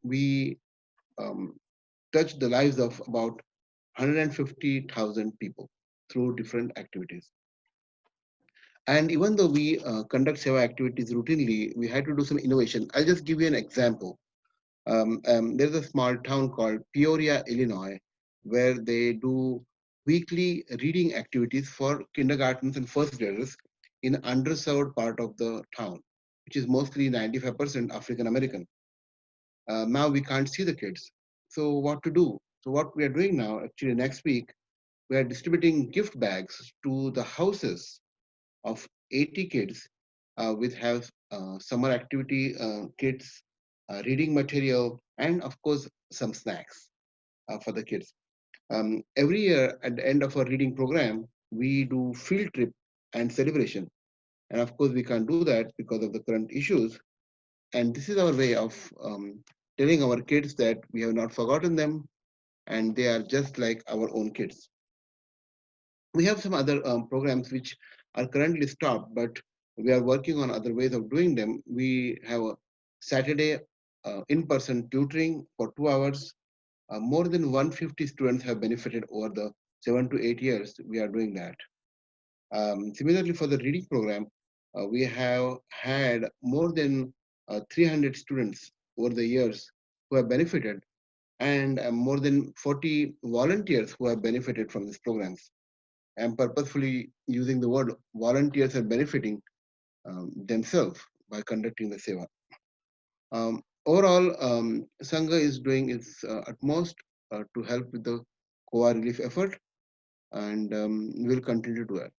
we touched the lives of about 150,000 people through different activities. And even though we conduct Seva activities routinely, we had to do some innovation. I'll just give you an example. There's a small town called Peoria, Illinois, where they do weekly reading activities for kindergartens and first graders in underserved part of the town, which is mostly 95% African American. Now we can't see the kids. So what to do? So what we are doing now, actually next week, we are distributing gift bags to the houses of 80 kids with have summer activity kits, reading material, and of course, some snacks for the kids. Every year at the end of our reading program, we do field trip and celebration. And of course, we can't do that because of the current issues. And this is our way of telling our kids that we have not forgotten them and they are just like our own kids. We have some other programs which are currently stopped, but we are working on other ways of doing them. We have a Saturday in-person tutoring for 2 hours. More than 150 students have benefited over the 7 to 8 years we are doing that. Similarly, for the reading program, we have had more than 300 students over the years who have benefited, and more than 40 volunteers who have benefited from these programs. I'm purposefully using the word volunteers are benefiting themselves by conducting the seva. Overall, Sangha is doing its utmost to help with the COA relief effort, and we'll continue to do that.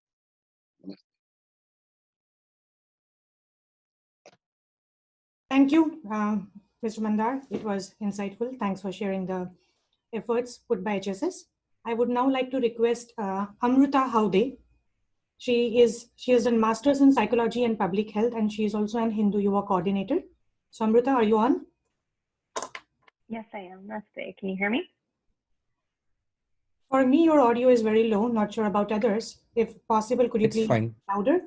Thank you, Mr. Mandar. It was insightful. Thanks for sharing the efforts put by HSS. I would now like to request Amruta Howde. She has done Masters in Psychology and Public Health, and she is also an Hindu Yuva coordinator. So Amruta, are you on? Yes, I am. Namaste. Can you hear me? For me, your audio is very low. Not sure about others. If possible, could you please fine. louder?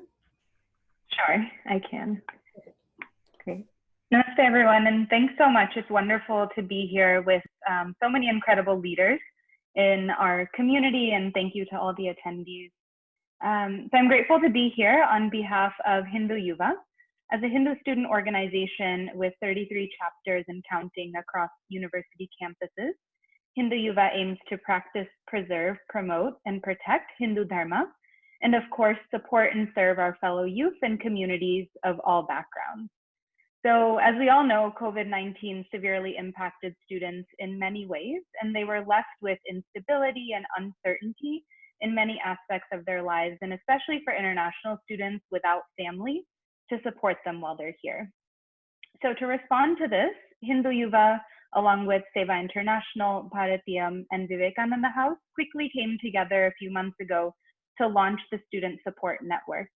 Sure, I can. Great. Namaste, everyone, and thanks so much. It's wonderful to be here with so many incredible leaders in our community, and thank you to all the attendees. So I'm grateful to be here on behalf of Hindu Yuva. As a Hindu student organization with 33 chapters and counting across university campuses, Hindu Yuva aims to practice, preserve, promote, and protect Hindu Dharma, and of course, support and serve our fellow youth and communities of all backgrounds. So as we all know, COVID-19 severely impacted students in many ways, and they were left with instability and uncertainty in many aspects of their lives, and especially for international students without family to support them while they're here. So to respond to this, Hindu Yuva, along with Seva International, Bharatiyam, and Vivekananda House, quickly came together a few months ago to launch the Student Support Network.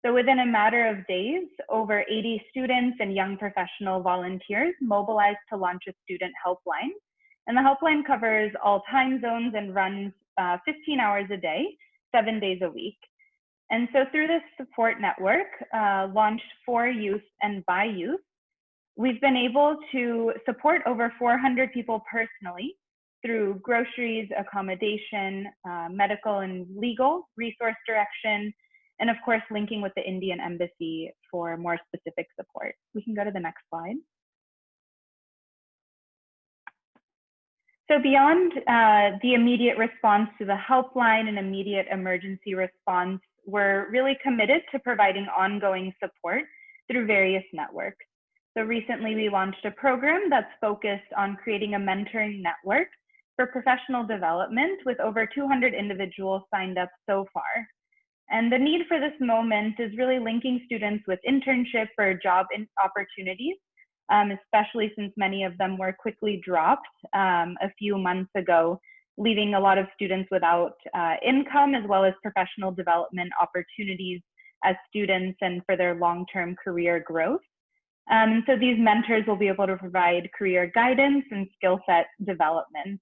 So within a matter of days, over 80 students and young professional volunteers mobilized to launch a student helpline. And the helpline covers all time zones and runs 15 hours a day, 7 days a week. And so through this support network, launched for youth and by youth, we've been able to support over 400 people personally through groceries, accommodation, medical and legal, resource direction, and of course, linking with the Indian Embassy for more specific support. We can go to the next slide. So beyond the immediate response to the helpline and immediate emergency response, we're really committed to providing ongoing support through various networks. So recently we launched a program that's focused on creating a mentoring network for professional development with over 200 individuals signed up so far. And the need for this moment is really linking students with internship or job opportunities, especially since many of them were quickly dropped a few months ago, leaving a lot of students without income as well as professional development opportunities as students and for their long-term career growth. So these mentors will be able to provide career guidance and skill set development.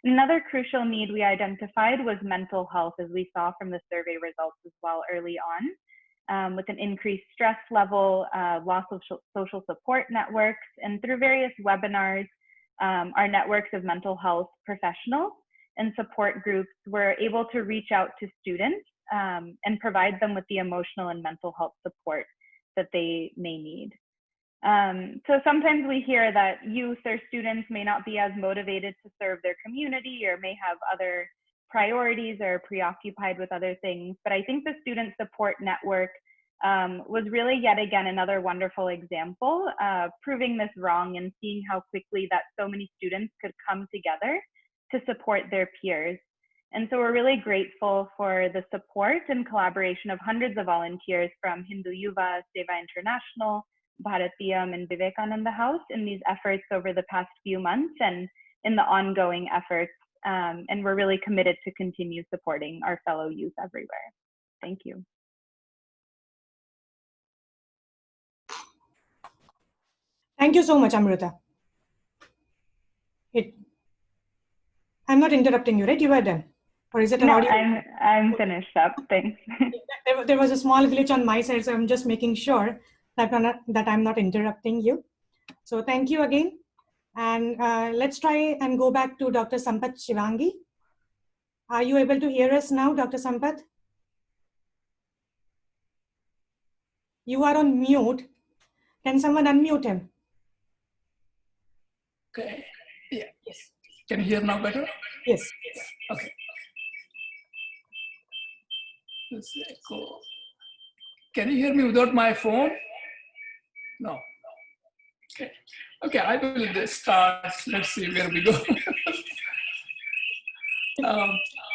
Another crucial need we identified was mental health, as we saw from the survey results as well early on, with an increased stress level, loss of social support networks, and through various webinars, our networks of mental health professionals and support groups were able to reach out to students and provide them with the emotional and mental health support that they may need. So sometimes we hear that youth or students may not be as motivated to serve their community or may have other priorities or preoccupied with other things. But I think the Student Support Network was really yet again another wonderful example, proving this wrong and seeing how quickly that so many students could come together to support their peers. And so we're really grateful for the support and collaboration of hundreds of volunteers from Hindu Yuva, Seva International, Bharatiyam, and Vivekananda House in these efforts over the past few months and in the ongoing efforts. And we're really committed to continue supporting our fellow youth everywhere. Thank you. Thank you so much, Amruta. I'm not interrupting you, right? You were done. Or is it an audio? I'm finished up. Thanks. There was a small glitch on my side, so I'm just making sure that I'm not interrupting you. So thank you again. And let's try and go back to Dr. Sampath Shivangi. Are you able to hear us now, Dr. Sampath? You are on mute. Can someone unmute him? Okay. Yeah. Yes. Can you hear now better? Yes. Okay. Let's echo. Can you hear me without my phone? No. Okay. Okay, I will start. Let's see where we go.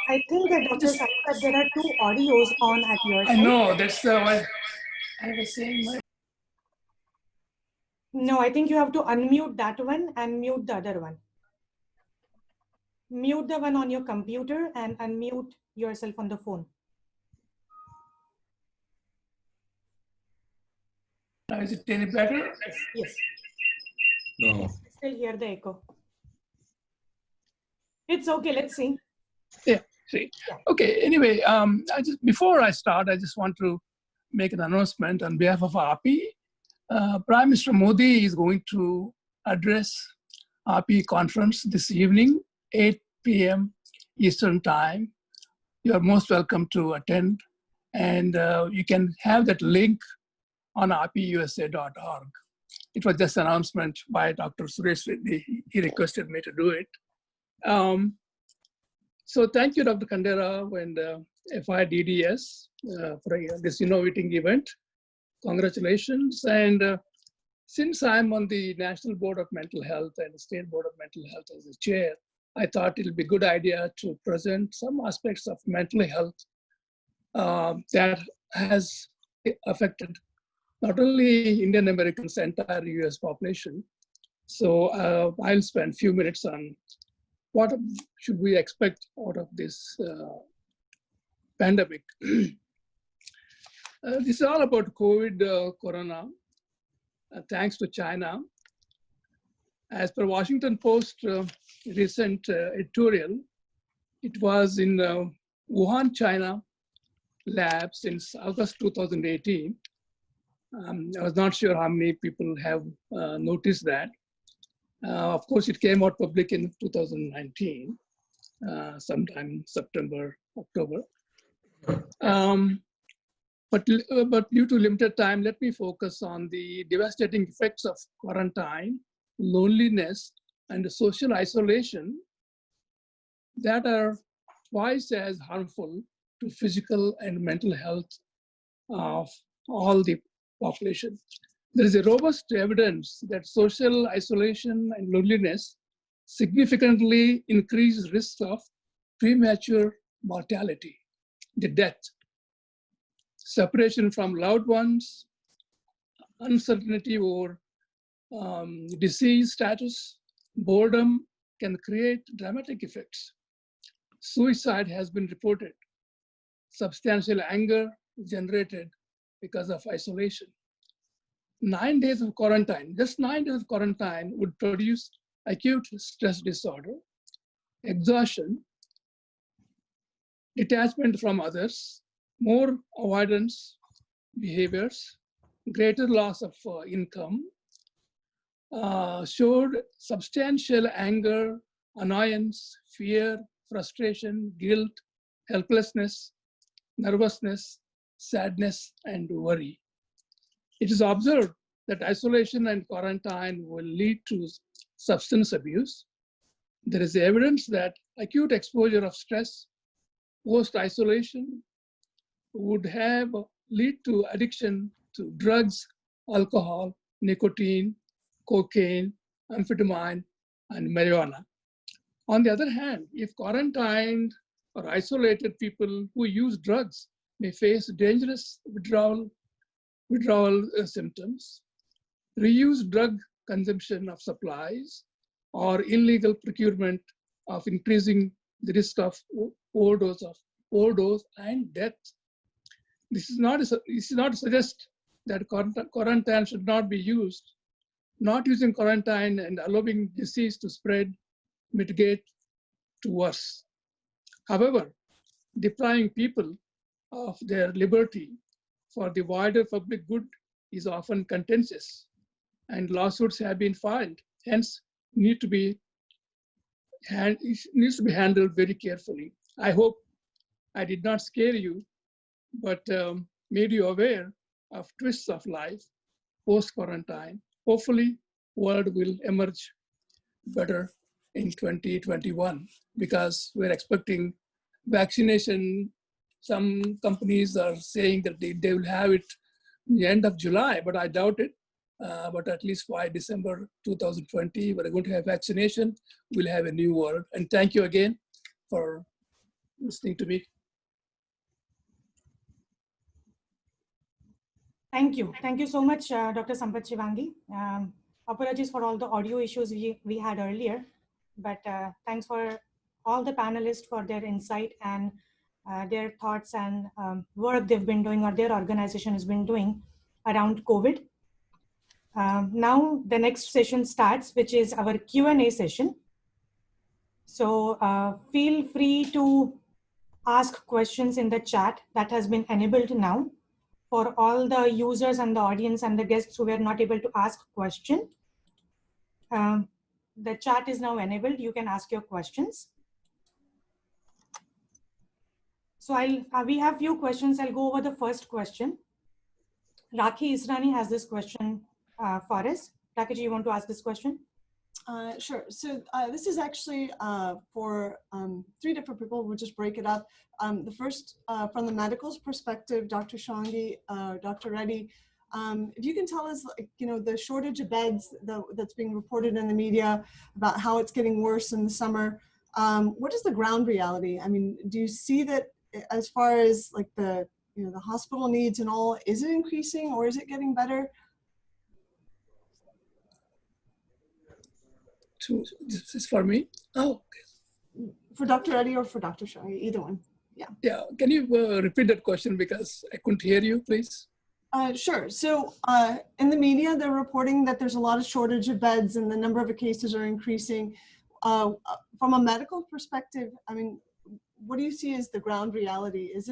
I think that Dr. Sampath, there are two audios on at your side. I know, that's why I was saying. No, I think you have to unmute that one and mute the other one. mute the one on your computer and unmute yourself on the phone. Now, is it any better? Yes. No. Still hear the echo. It's okay. Let's see. Yeah. See. Okay. Anyway, before I start, I just want to make an announcement on behalf of API. Prime Minister Modi is going to address API conference this evening, 8 p.m. Eastern Time. You are most welcome to attend, and you can have that link on apiusa.org. It was just an announcement by Dr. Suresh Reddy. He requested me to do it. So thank you, Dr. Kandera and FIDDS for this innovating event. Congratulations. And since I'm on the National Board of Mental Health and the State Board of Mental Health as the chair, I thought it'll be a good idea to present some aspects of mental health that has affected not only Indian Americans, entire US population. So I'll spend a few minutes on what should we expect out of this pandemic. This is all about COVID corona, thanks to China. As per Washington Post recent editorial, it was in Wuhan, China lab since August 2018. I was not sure how many people have noticed that. Of course, it came out public in 2019, sometime September, October. But due to limited time, let me focus on the devastating effects of quarantine, loneliness, and social isolation that are twice as harmful to physical and mental health of all the population. There is a robust evidence that social isolation and loneliness significantly increase risk of premature mortality, the death, separation from loved ones, uncertainty over disease status, boredom can create dramatic effects. Suicide has been reported. Substantial anger generated because of isolation. 9 days of quarantine, just 9 days of quarantine would produce acute stress disorder, exhaustion, detachment from others, more avoidance behaviors, greater loss of income, showed substantial anger, annoyance, fear, frustration, guilt, helplessness, nervousness, sadness, and worry. It is observed that isolation and quarantine will lead to substance abuse. There is evidence that acute exposure of stress post-isolation would lead to addiction to drugs, alcohol, nicotine, cocaine, amphetamine, and marijuana. On the other hand, if quarantined or isolated people who use drugs may face dangerous withdrawal symptoms, reuse drug consumption of supplies, or illegal procurement of increasing the risk of overdose and death. This is not to suggest that quarantine should not be used. Not using quarantine and allowing disease to spread, mitigate to worse. However, depriving people of their liberty for the wider public good is often contentious, and lawsuits have been filed. Hence, needs to be handled very carefully. I hope I did not scare you, but made you aware of twists of life post-quarantine. Hopefully, world will emerge better in 2021 because we're expecting vaccination. Some companies are saying that they will have it the end of July, but I doubt it. But at least by December 2020, we're going to have vaccination. We'll have a new world. And thank you again for listening to me. Thank you. Thank you so much, Dr. Sampath Shivangi. Apologies for all the audio issues we had earlier, but thanks for all the panelists for their insight and their thoughts and work they've been doing or their organization has been doing around COVID. Now the next session starts, which is our Q&A session. So feel free to ask questions in the chat that has been enabled now for all the users and the audience and the guests who were not able to ask question. The chat is now enabled. You can ask your questions. So we have few questions. I'll go over the first question. Rakhi Israni has this question for us. Rakhi, do you want to ask this question? Sure. So this is actually for 3 different people. We'll just break it up. The first, from the medical's perspective, Dr. Shangi, Dr. Reddy, if you can tell us, the shortage of beds that's being reported in the media about how it's getting worse in the summer. What is the ground reality? I mean, do you see that as far as like the hospital needs and all, is it increasing or is it getting better? So this is for me. Oh, okay. For Dr. Reddy or for Dr. Shangi, either one. Yeah. Yeah. Can you repeat that question because I couldn't hear you, please? Sure. So in the media, they're reporting that there's a lot of shortage of beds and the number of cases are increasing. From a medical perspective, I mean, what do you see as the ground reality? Is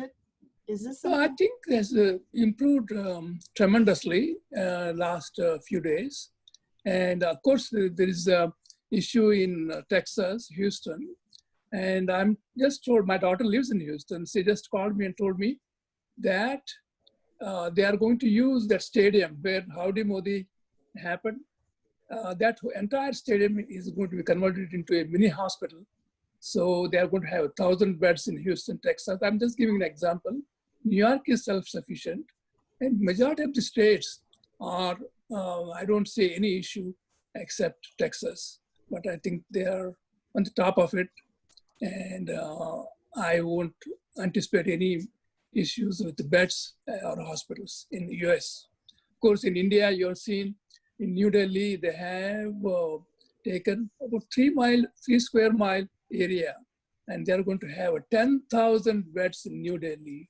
this something? I think it has improved tremendously last few days. And of course, there is a issue in Texas, Houston. And I'm just told, my daughter lives in Houston. She just called me and told me that they are going to use that stadium where Howdy Modi happened. That entire stadium is going to be converted into a mini hospital. So they are going to have 1,000 beds in Houston, Texas. I'm just giving an example. New York is self-sufficient, and majority of the states are, I don't see any issue except Texas. But I think they are on the top of it, and I won't anticipate any issues with the beds or hospitals in the US. Of course, in India, you're seeing in New Delhi, they have taken about 3 square mile area, and they're going to have 10,000 beds in New Delhi.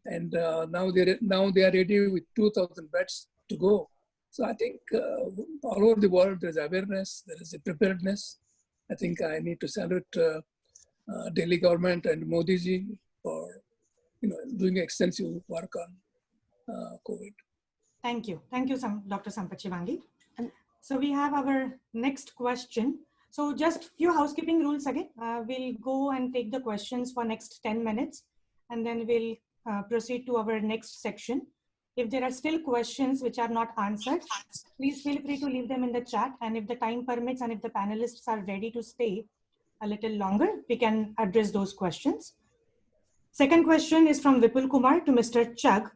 And now they are ready with 2,000 beds to go. So I think all over the world, there's awareness, there is a preparedness. I think I need to salute Delhi government and Modi ji for doing extensive work on COVID. Thank you. Thank you, Dr. Sampath Shivangi. So we have our next question. So just few housekeeping rules again. We'll go and take the questions for next 10 minutes, and then we'll proceed to our next section. If there are still questions which are not answered, please feel free to leave them in the chat. And if the time permits and if the panelists are ready to stay a little longer, we can address those questions. Second question is from Vipul Kumar to Mr. Chugh.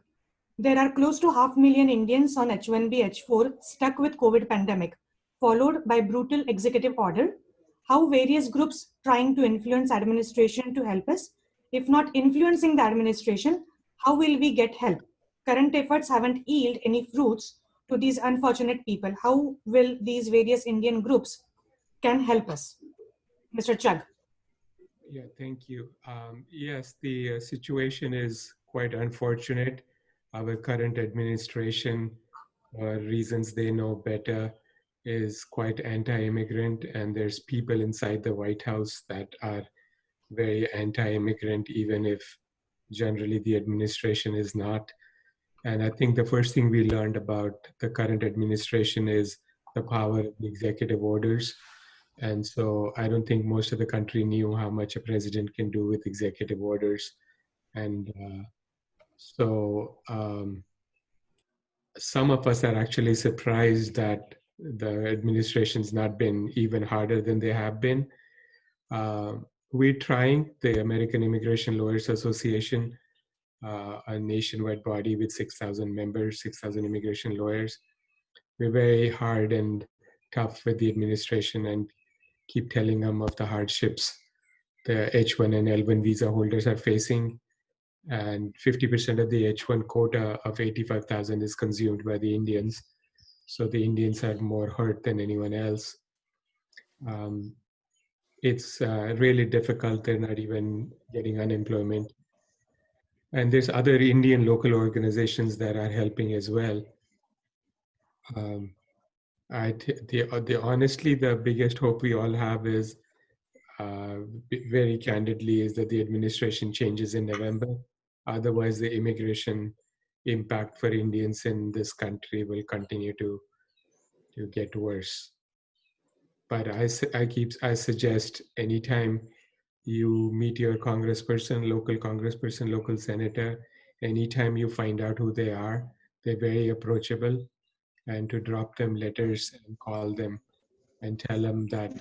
There are close to 500,000 Indians on H1B, H4 stuck with COVID pandemic, followed by brutal executive order. How various groups trying to influence administration to help us? If not influencing the administration, how will we get help? Current efforts haven't yielded any fruits to these unfortunate people. How will these various Indian groups can help us? Mr. Chugh. Yeah, thank you. Yes, the situation is quite unfortunate. Our current administration, reasons they know better, is quite anti-immigrant, and there's people inside the White House that are very anti-immigrant, even if generally the administration is not. And I think the first thing we learned about the current administration is the power of the executive orders. And so I don't think most of the country knew how much a president can do with executive orders. And some of us are actually surprised that the administration's not been even harder than they have been. We're trying, the American Immigration Lawyers Association, a nationwide body with 6,000 members, 6,000 immigration lawyers. We're very hard and tough with the administration and keep telling them of the hardships the H1 and L1 visa holders are facing. And 50% of the H1 quota of 85,000 is consumed by the Indians. So the Indians are more hurt than anyone else. it's really difficult. They're not even getting unemployment. And there's other Indian local organizations that are helping as well. Honestly, the biggest hope we all have is, very candidly, is that the administration changes in November. Otherwise, the immigration impact for Indians in this country will continue to get worse. But I suggest anytime you meet your congressperson, local senator, anytime you find out who they are, they're very approachable, and to drop them letters and call them and tell them that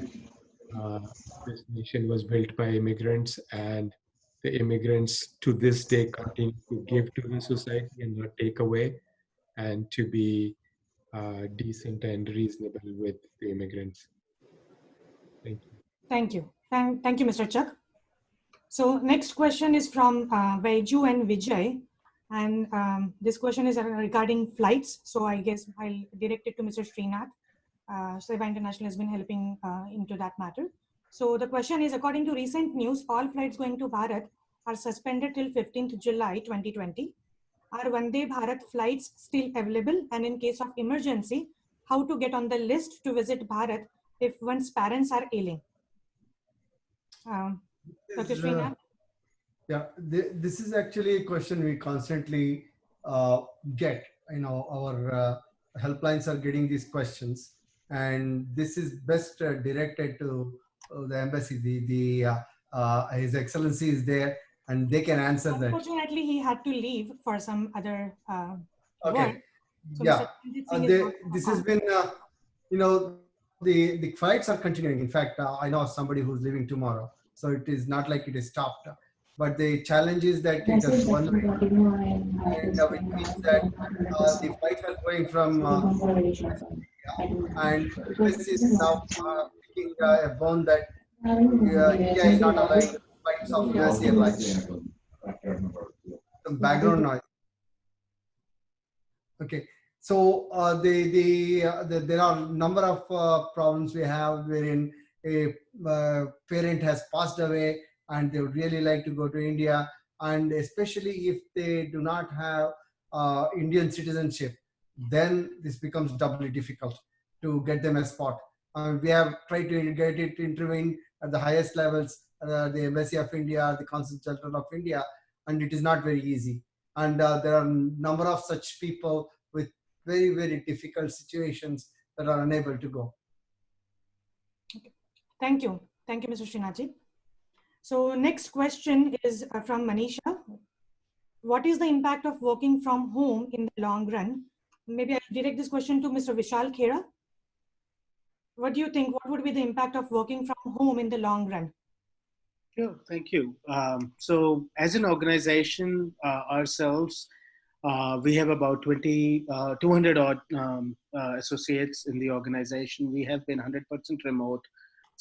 this nation was built by immigrants, and the immigrants to this day continue to give to the society and not take away, and to be decent and reasonable with the immigrants. Thank you. Thank you. Thank you, Mr. Chuck. So next question is from Vaiju and Vijay. And this question is regarding flights. So I guess I'll direct it to Mr. Srinath. Seva International has been helping into that matter. So the question is, according to recent news, all flights going to Bharat are suspended till 15th July 2020. Are Vande Bharat flights still available? And in case of emergency, how to get on the list to visit Bharat if one's parents are ailing? Dr. Srinath? Yeah, this is actually a question we constantly get. Our helplines are getting these questions, and this is best directed to the embassy. His Excellency is there, and they can answer that. Unfortunately, he had to leave for some other okay. work. So Yeah, this has been, the flights are continuing. In fact, I know somebody who's leaving tomorrow, so it is not like it is stopped. But the challenge is that it is one way, and which means that the flights are going from and this is now picking a bone that India is not allowing flights of US Airlines. Some background noise. Okay, so there are a number of problems we have wherein a parent has passed away and they would really like to go to India, and especially if they do not have Indian citizenship, then this becomes doubly difficult to get them a spot. We have tried to get it intervened at the highest levels, the Embassy of India, the Consul General of India, and it is not very easy. And there are a number of such people with very, very difficult situations that are unable to go. Okay. Thank you. Thank you, Mr. Srinathji. So next question is from Manisha. What is the impact of working from home in the long run? Maybe I'll direct this question to Mr. Vishal Khera. What do you think? What would be the impact of working from home in the long run? Sure, thank you. So as an organization ourselves, we have about 200 odd associates in the organization. We have been 100% remote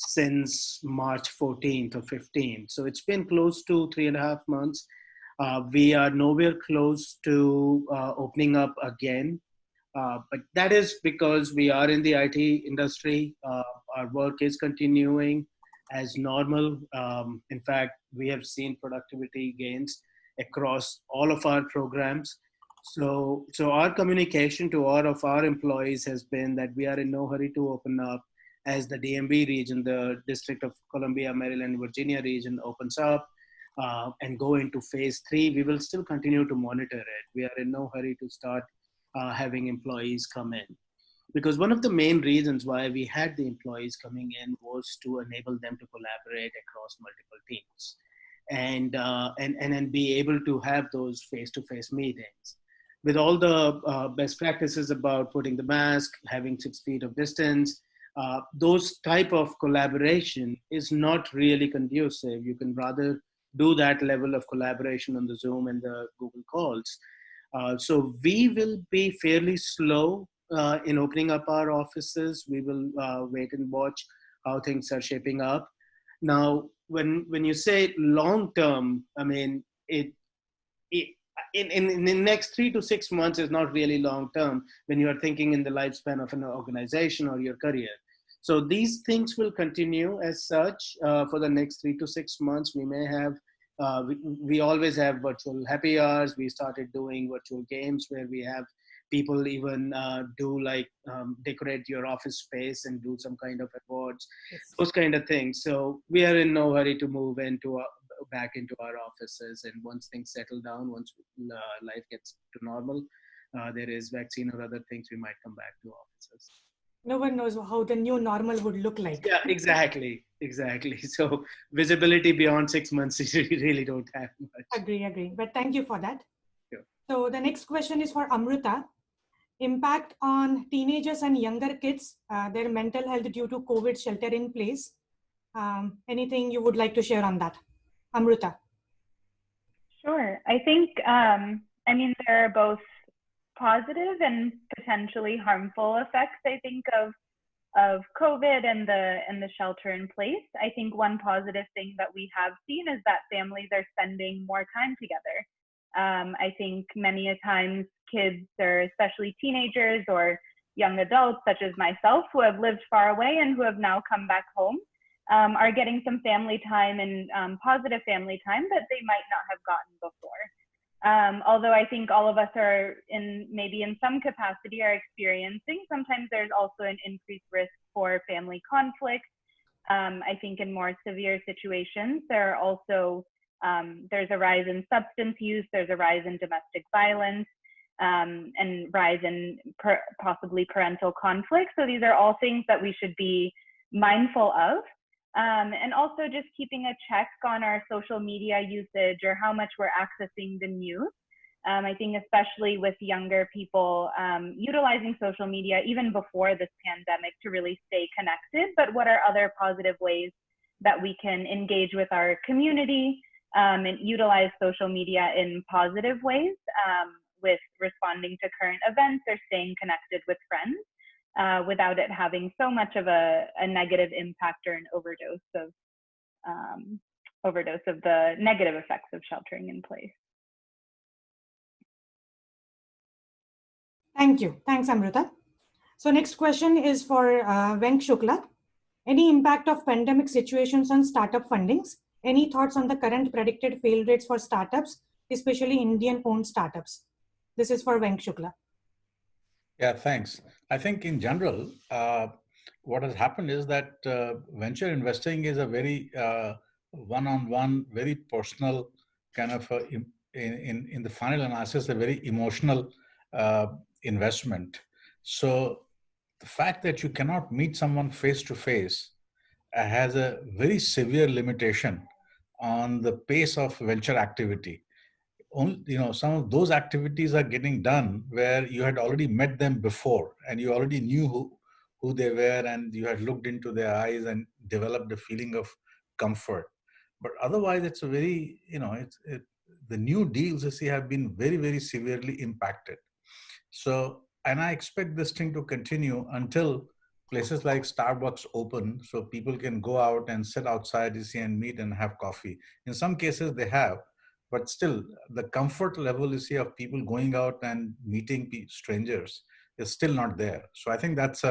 since March 14th or 15th. So it's been close to 3.5 months. We are nowhere close to opening up again. But that is because we are in the IT industry. Our work is continuing as normal. In fact, we have seen productivity gains across all of our programs. So our communication to all of our employees has been that we are in no hurry to open up. As the DMV region, the District of Columbia, Maryland, Virginia region opens up and go into phase 3, we will still continue to monitor it. We are in no hurry to start having employees come in. Because one of the main reasons why we had the employees coming in was to enable them to collaborate across multiple teams and be able to have those face-to-face meetings. With all the best practices about putting the mask, having 6 feet of distance, those type of collaboration is not really conducive. You can rather do that level of collaboration on the Zoom and the Google calls. So we will be fairly slow in opening up our offices. We will wait and watch how things are shaping up. Now, when you say long term, I mean, in the next 3 to 6 months is not really long term when you are thinking in the lifespan of an organization or your career. So these things will continue as such for the next 3 to 6 months. We may have, we always have virtual happy hours. We started doing virtual games where we have people even do like decorate your office space and do some kind of awards, those kind of things. So we are in no hurry to move into back into our offices. And once things settle down, once life gets to normal, there is vaccine or other things, we might come back to offices. No one knows how the new normal would look like. Yeah, exactly. So visibility beyond 6 months, you really don't have much. Agree. But thank you for that. Sure. So the next question is for Amruta. Impact on teenagers and younger kids, their mental health due to COVID shelter in place. Anything you would like to share on that? Amruta. Sure. I think, there are both positive and potentially harmful effects, I think, of COVID and the shelter in place. I think one positive thing that we have seen is that families are spending more time together. I think many a times kids, or especially teenagers or young adults such as myself, who have lived far away and who have now come back home, are getting some family time and positive family time that they might not have gotten before. Although I think all of us are maybe in some capacity are experiencing, sometimes there's also an increased risk for family conflict. I think in more severe situations, there are also, there's a rise in substance use, there's a rise in domestic violence, and rise in possibly parental conflict. So these are all things that we should be mindful of. And also just keeping a check on our social media usage or how much we're accessing the news. I think especially with younger people utilizing social media even before this pandemic to really stay connected, but what are other positive ways that we can engage with our community and utilize social media in positive ways with responding to current events or staying connected with friends. Without it having so much of a negative impact or an overdose of the negative effects of sheltering in place. Thank you. Thanks, Amruta. So next question is for Venk Shukla. Any impact of pandemic situations on startup fundings? Any thoughts on the current predicted fail rates for startups, especially Indian-owned startups? This is for Venk Shukla. Yeah, thanks. I think in general, what has happened is that venture investing is a very one-on-one, very personal kind of, in the final analysis, a very emotional investment. So the fact that you cannot meet someone face-to-face has a very severe limitation on the pace of venture activity. Some of those activities are getting done where you had already met them before and you already knew who they were and you had looked into their eyes and developed a feeling of comfort. But otherwise, it's a very, the new deals, you see, have been very, very severely impacted. So, and I expect this thing to continue until places like Starbucks open so people can go out and sit outside, you see, and meet and have coffee. In some cases they have, but still the comfort level, you see, of people going out and meeting strangers is still not there. So I think that's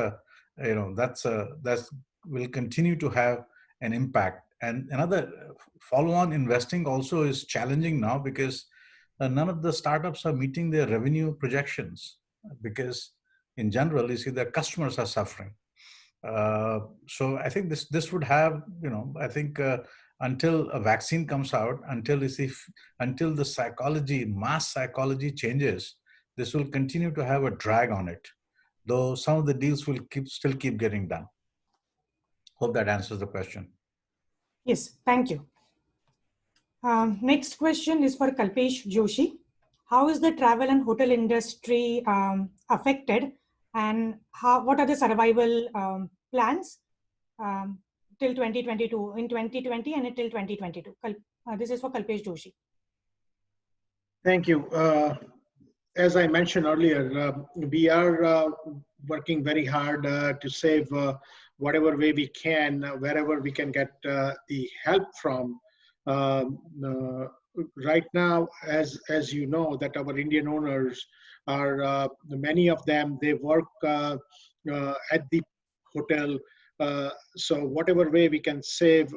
will continue to have an impact. And another follow-on investing also is challenging now because none of the startups are meeting their revenue projections because in general, you see, their customers are suffering. So I think this would have, I think until a vaccine comes out, until the psychology, mass psychology changes, this will continue to have a drag on it. Though some of the deals will still keep getting done. Hope that answers the question. Yes, thank you. Next question is for Kalpesh Joshi. How is the travel and hotel industry affected, and what are the survival plans till 2022, in 2020 and until 2022? This is for Kalpesh Joshi. Thank you. As I mentioned earlier, we are working very hard to save whatever way we can, wherever we can get the help from. Right now, as you know, that our Indian owners are, many of them, they work at the hotel So whatever way we can save,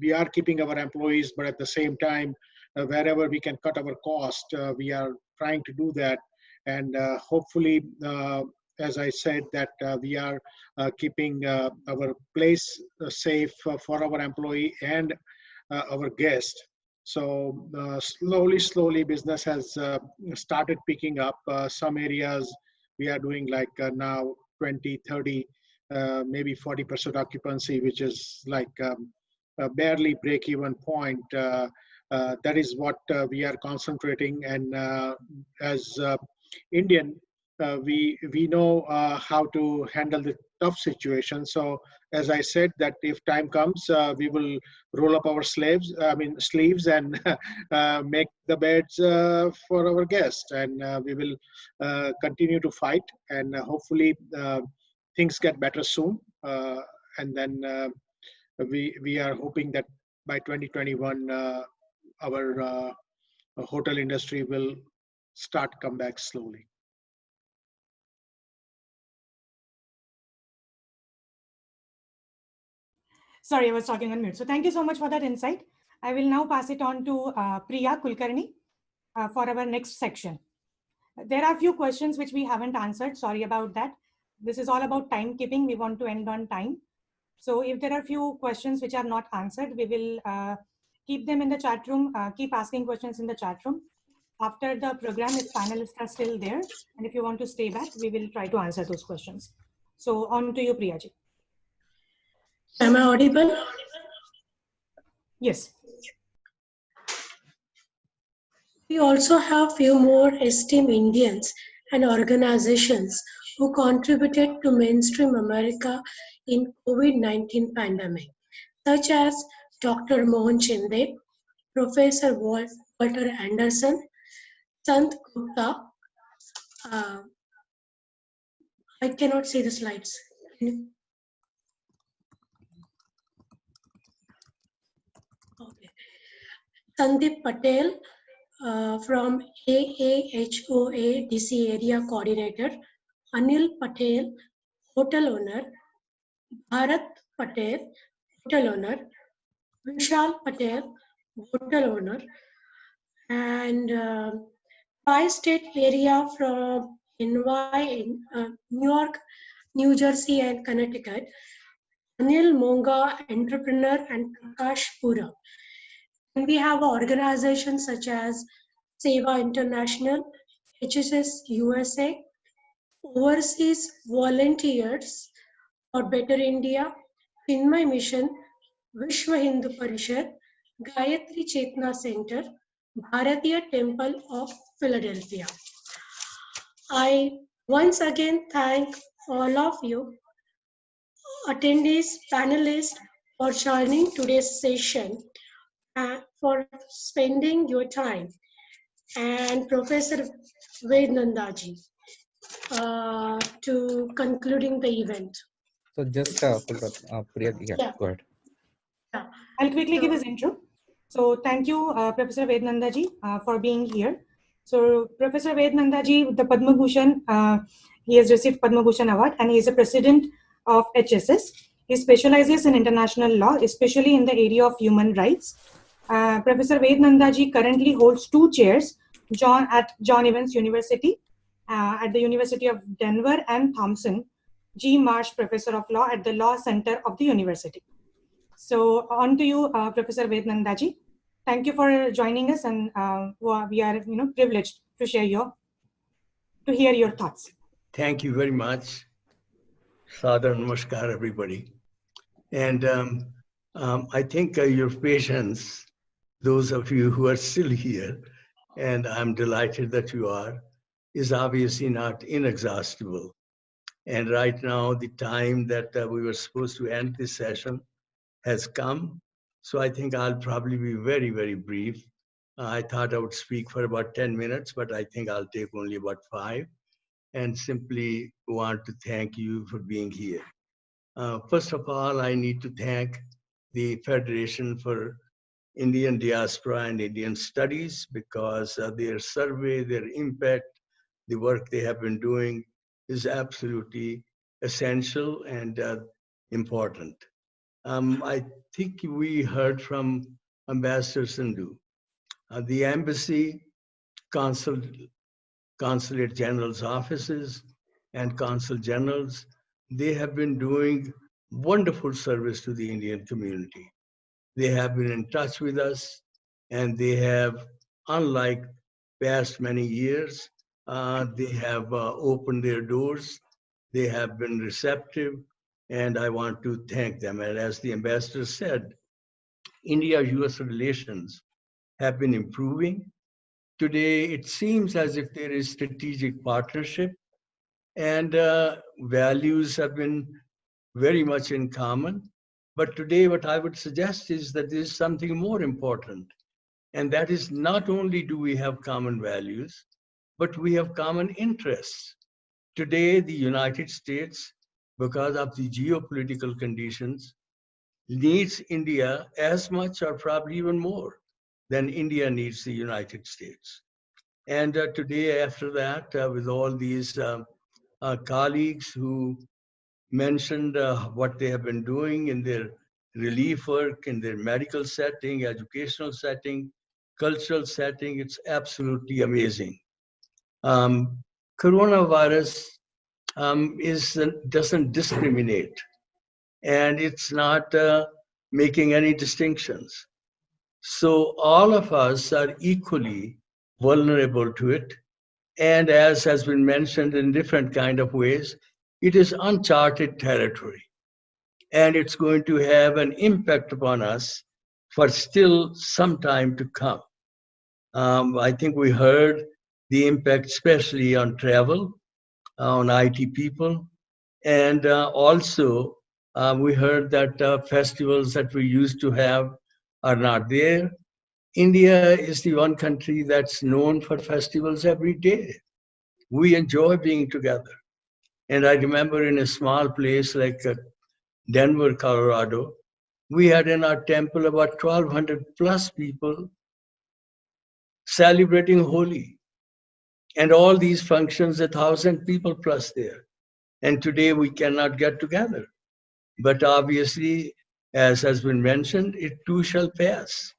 we are keeping our employees, but at the same time, wherever we can cut our cost, we are trying to do that. And hopefully, as I said, that we are keeping our place safe for our employee and our guest. So slowly business has started picking up. Some areas we are doing like now 20, 30, maybe 40% occupancy, which is like barely break even point. That is what we are concentrating. And as Indian, we know how to handle the tough situation. So as I said, that if time comes, we will roll up our sleeves and make the beds for our guests, and we will continue to fight, and hopefully things get better soon. And then we are hoping that by 2021, our hotel industry will start come back slowly. Sorry, I was talking on mute. So thank you so much for that insight. I will now pass it on to Priya Kulkarni for our next section. There are a few questions which we haven't answered. Sorry about that. This is all about timekeeping. We want to end on time. So if there are a few questions which are not answered, we will keep them in the chat room, keep asking questions in the chat room. After the program, if panelists are still there, and if you want to stay back, we will try to answer those questions. So on to you, Priyaji. Am I audible? Yes. We also have few more esteemed Indians and organizations who contributed to mainstream America in COVID-19 pandemic, such as Dr. Mohan Shinde, Professor Walter Anderson, Sant Gupta. I cannot see the slides. Okay. Sandeep Patel from AAHOA DC area coordinator, Anil Patel, hotel owner, Bharat Patel, hotel owner, Vishal Patel, hotel owner, and tri-state area from NY, New York, New Jersey, and Connecticut, Anil Monga, entrepreneur, and Prakash Pura. And we have organizations such as Seva International, HSS USA, Overseas Volunteers for Better India, Chinmay Mission, Vishwa Hindu Parishad, Gayatri Chetna Center, Bharatiya Temple of Philadelphia. I once again thank all of you, attendees, panelists, for joining today's session and for spending your time, and Professor Ved Nandaji to concluding the event. So just Priya, yeah, go ahead. Yeah, I'll quickly give his intro. So thank you, Professor Ved Nandaji, for being here. So Professor Ved Nandaji, the Padma Bhushan, he has received Padma Bhushan Award, and he is a president of HSS. He specializes in international law, especially in the area of human rights. Professor Ved Nandaji currently holds 2 chairs at John Evans University, at the University of Denver, and Thompson G. Marsh Professor of Law at the Law Center of the University. So on to you, Professor Ved Nandaji. Thank you for joining us, and we are privileged to hear your thoughts. Thank you very much. Sadhar Namaskar, everybody. And I think your patience, those of you who are still here, and I'm delighted that you are, is obviously not inexhaustible. And right now, the time that we were supposed to end this session has come. So I think I'll probably be very, very brief. I thought I would speak for about 10 minutes, but I think I'll take only about 5, and simply want to thank you for being here. First of all, I need to thank the Federation for Indian Diaspora and Indian Studies, because their survey, their impact, the work they have been doing is absolutely essential, and important. I think we heard from Ambassador Sindhu. The embassy, consulate general's offices, and consul generals, they have been doing wonderful service to the Indian community. They have been in touch with us, and they have, unlike past many years, they have opened their doors. They have been receptive, and I want to thank them. And as the ambassador said, India-US relations have been improving. Today, it seems as if there is strategic partnership, and values have been very much in common. But today, what I would suggest is that there is something more important. And that is, not only do we have common values, but we have common interests. Today, the United States, because of the geopolitical conditions, needs India as much or probably even more than India needs the United States. And today, after that, with all these colleagues who mentioned what they have been doing in their relief work, in their medical setting, educational setting, cultural setting, it's absolutely amazing. Coronavirus doesn't discriminate, and it's not making any distinctions. So all of us are equally vulnerable to it. And as has been mentioned in different kind of ways, it is uncharted territory. And it's going to have an impact upon us for still some time to come. I think we heard the impact, especially on travel, on IT people. And also, we heard that festivals that we used to have are not there. India is the one country that's known for festivals every day. We enjoy being together. And I remember in a small place like Denver, Colorado, we had in our temple about 1,200 plus people celebrating Holi. And all these functions, 1,000 people plus there. And today we cannot get together. But obviously, as has been mentioned, it too shall pass.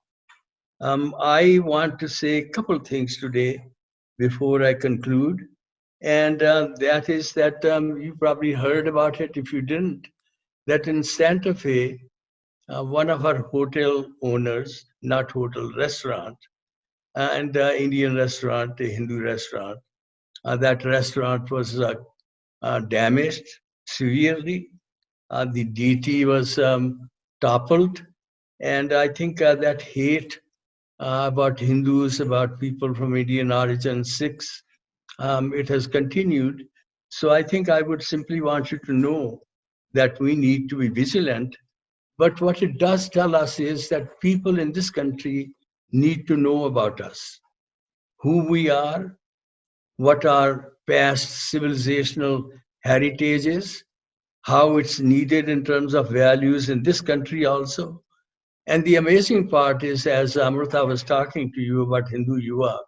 I want to say a couple things today before I conclude. And that is that you probably heard about it, if you didn't, that in Santa Fe, one of our hotel owners, not hotel, restaurant, and Indian restaurant, a Hindu restaurant, that restaurant was damaged severely. The DT was toppled. And I think that hate about Hindus, about people from Indian origin, Sikhs, it has continued. So I think I would simply want you to know that we need to be vigilant. But what it does tell us is that people in this country need to know about us, who we are, what our past civilizational heritage is, how it's needed in terms of values in this country also. And the amazing part is, as Amrita was talking to you about Hindu Yuva,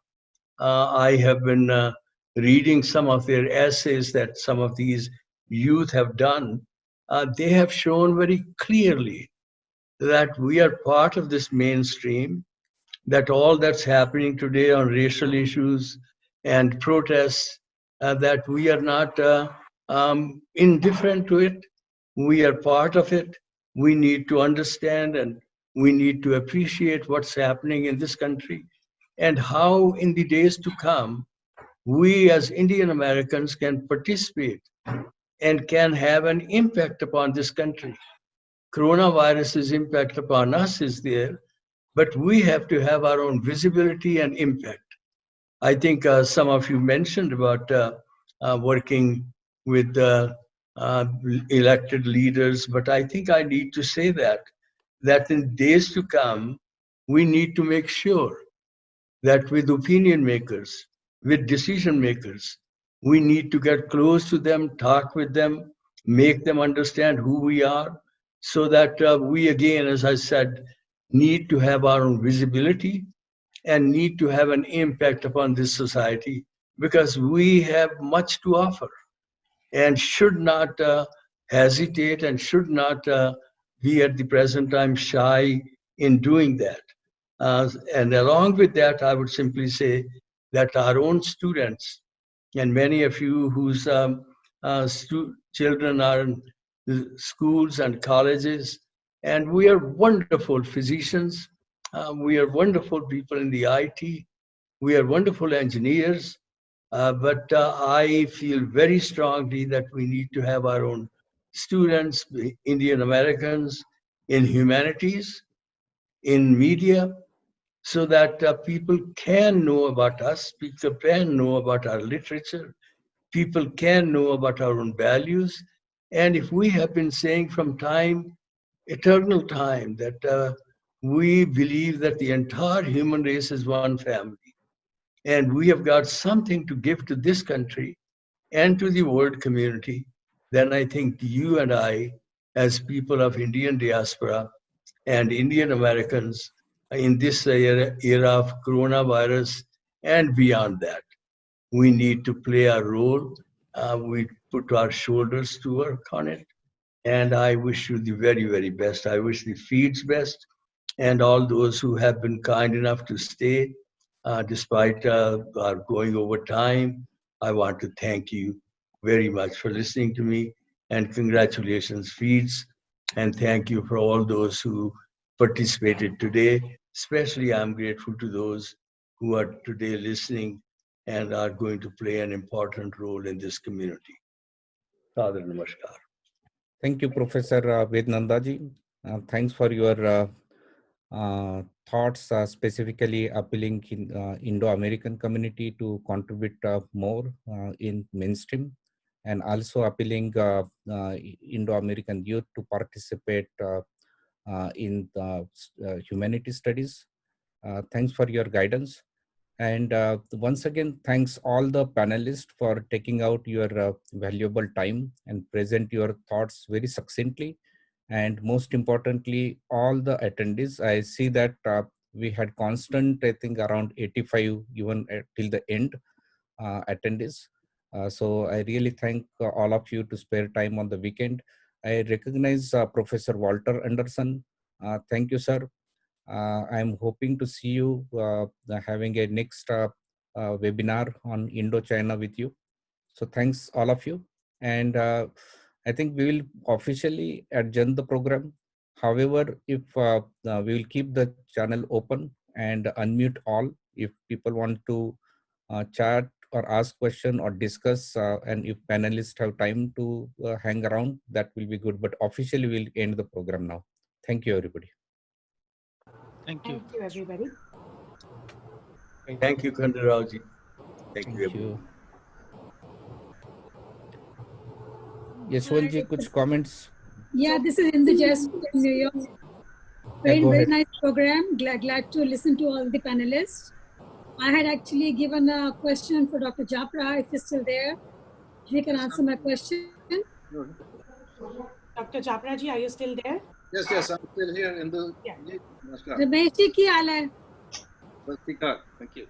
I have been reading some of their essays that some of these youth have done. They have shown very clearly that we are part of this mainstream, that all that's happening today on racial issues and protests, that we are not indifferent to it. We are part of it. We need to understand and we need to appreciate what's happening in this country and how in the days to come, we as Indian Americans can participate and can have an impact upon this country. Coronavirus's impact upon us is there, but we have to have our own visibility and impact. I think some of you mentioned about working with elected leaders, but I think I need to say that in days to come, we need to make sure that with opinion makers, with decision makers, we need to get close to them, talk with them, make them understand who we are, so that we again, as I said, need to have our own visibility and need to have an impact upon this society, because we have much to offer and should not hesitate and should not be at the present time shy in doing that. And along with that, I would simply say that our own students, and many of you whose children are in schools and colleges, and we are wonderful physicians, we are wonderful people in the IT, we are wonderful engineers, but I feel very strongly that we need to have our own students, Indian Americans, in humanities, in media, so that people can know about us, people can know about our literature, people can know about our own values. And if we have been saying from time, eternal time, that we believe that the entire human race is one family, and we have got something to give to this country and to the world community, then I think you and I, as people of Indian diaspora and Indian Americans in this era of coronavirus and beyond that, we need to play our role. We put our shoulders to work on it. And I wish you the very, very best. I wish the Feeds best, and all those who have been kind enough to stay despite our going over time. I want to thank you very much for listening to me, and congratulations, Feeds. And thank you for all those who participated today. Especially, I'm grateful to those who are today listening and are going to play an important role in this community. Sadhar Namaskar. Thank you, Professor Vednandaji. Thanks for your thoughts, specifically appealing in Indo-American community to contribute more in mainstream, and also appealing Indo-American youth to participate in the humanity studies. Thanks for your guidance. And once again, thanks all the panelists for taking out your valuable time and present your thoughts very succinctly. And most importantly, all the attendees, I see that we had constant, I think around 85 even till the end attendees. So I really thank all of you to spare time on the weekend. I recognize Professor Walter Anderson. Thank you, sir. I'm hoping to see you having a next webinar on Indo-China with you. So thanks all of you. And I think we will officially adjourn the program. However, if we will keep the channel open and unmute all, if people want to chat or ask question or discuss, and if panelists have time to hang around, that will be good. But officially we'll end the program now. Thank you, everybody. Thank you, everybody. Thank you, Khandarao-ji. Thank you. Yashwantji, kuch comments? Yeah, this is Indu Jess from New York. Very nice program. Glad to listen to all the panelists. I had actually given a question for Dr. Japra, if he's still there. He can answer my question. Dr. Japra ji, are you still there? Yes, I'm still here in the. Ramesh ji, ki haal hai? Thank you.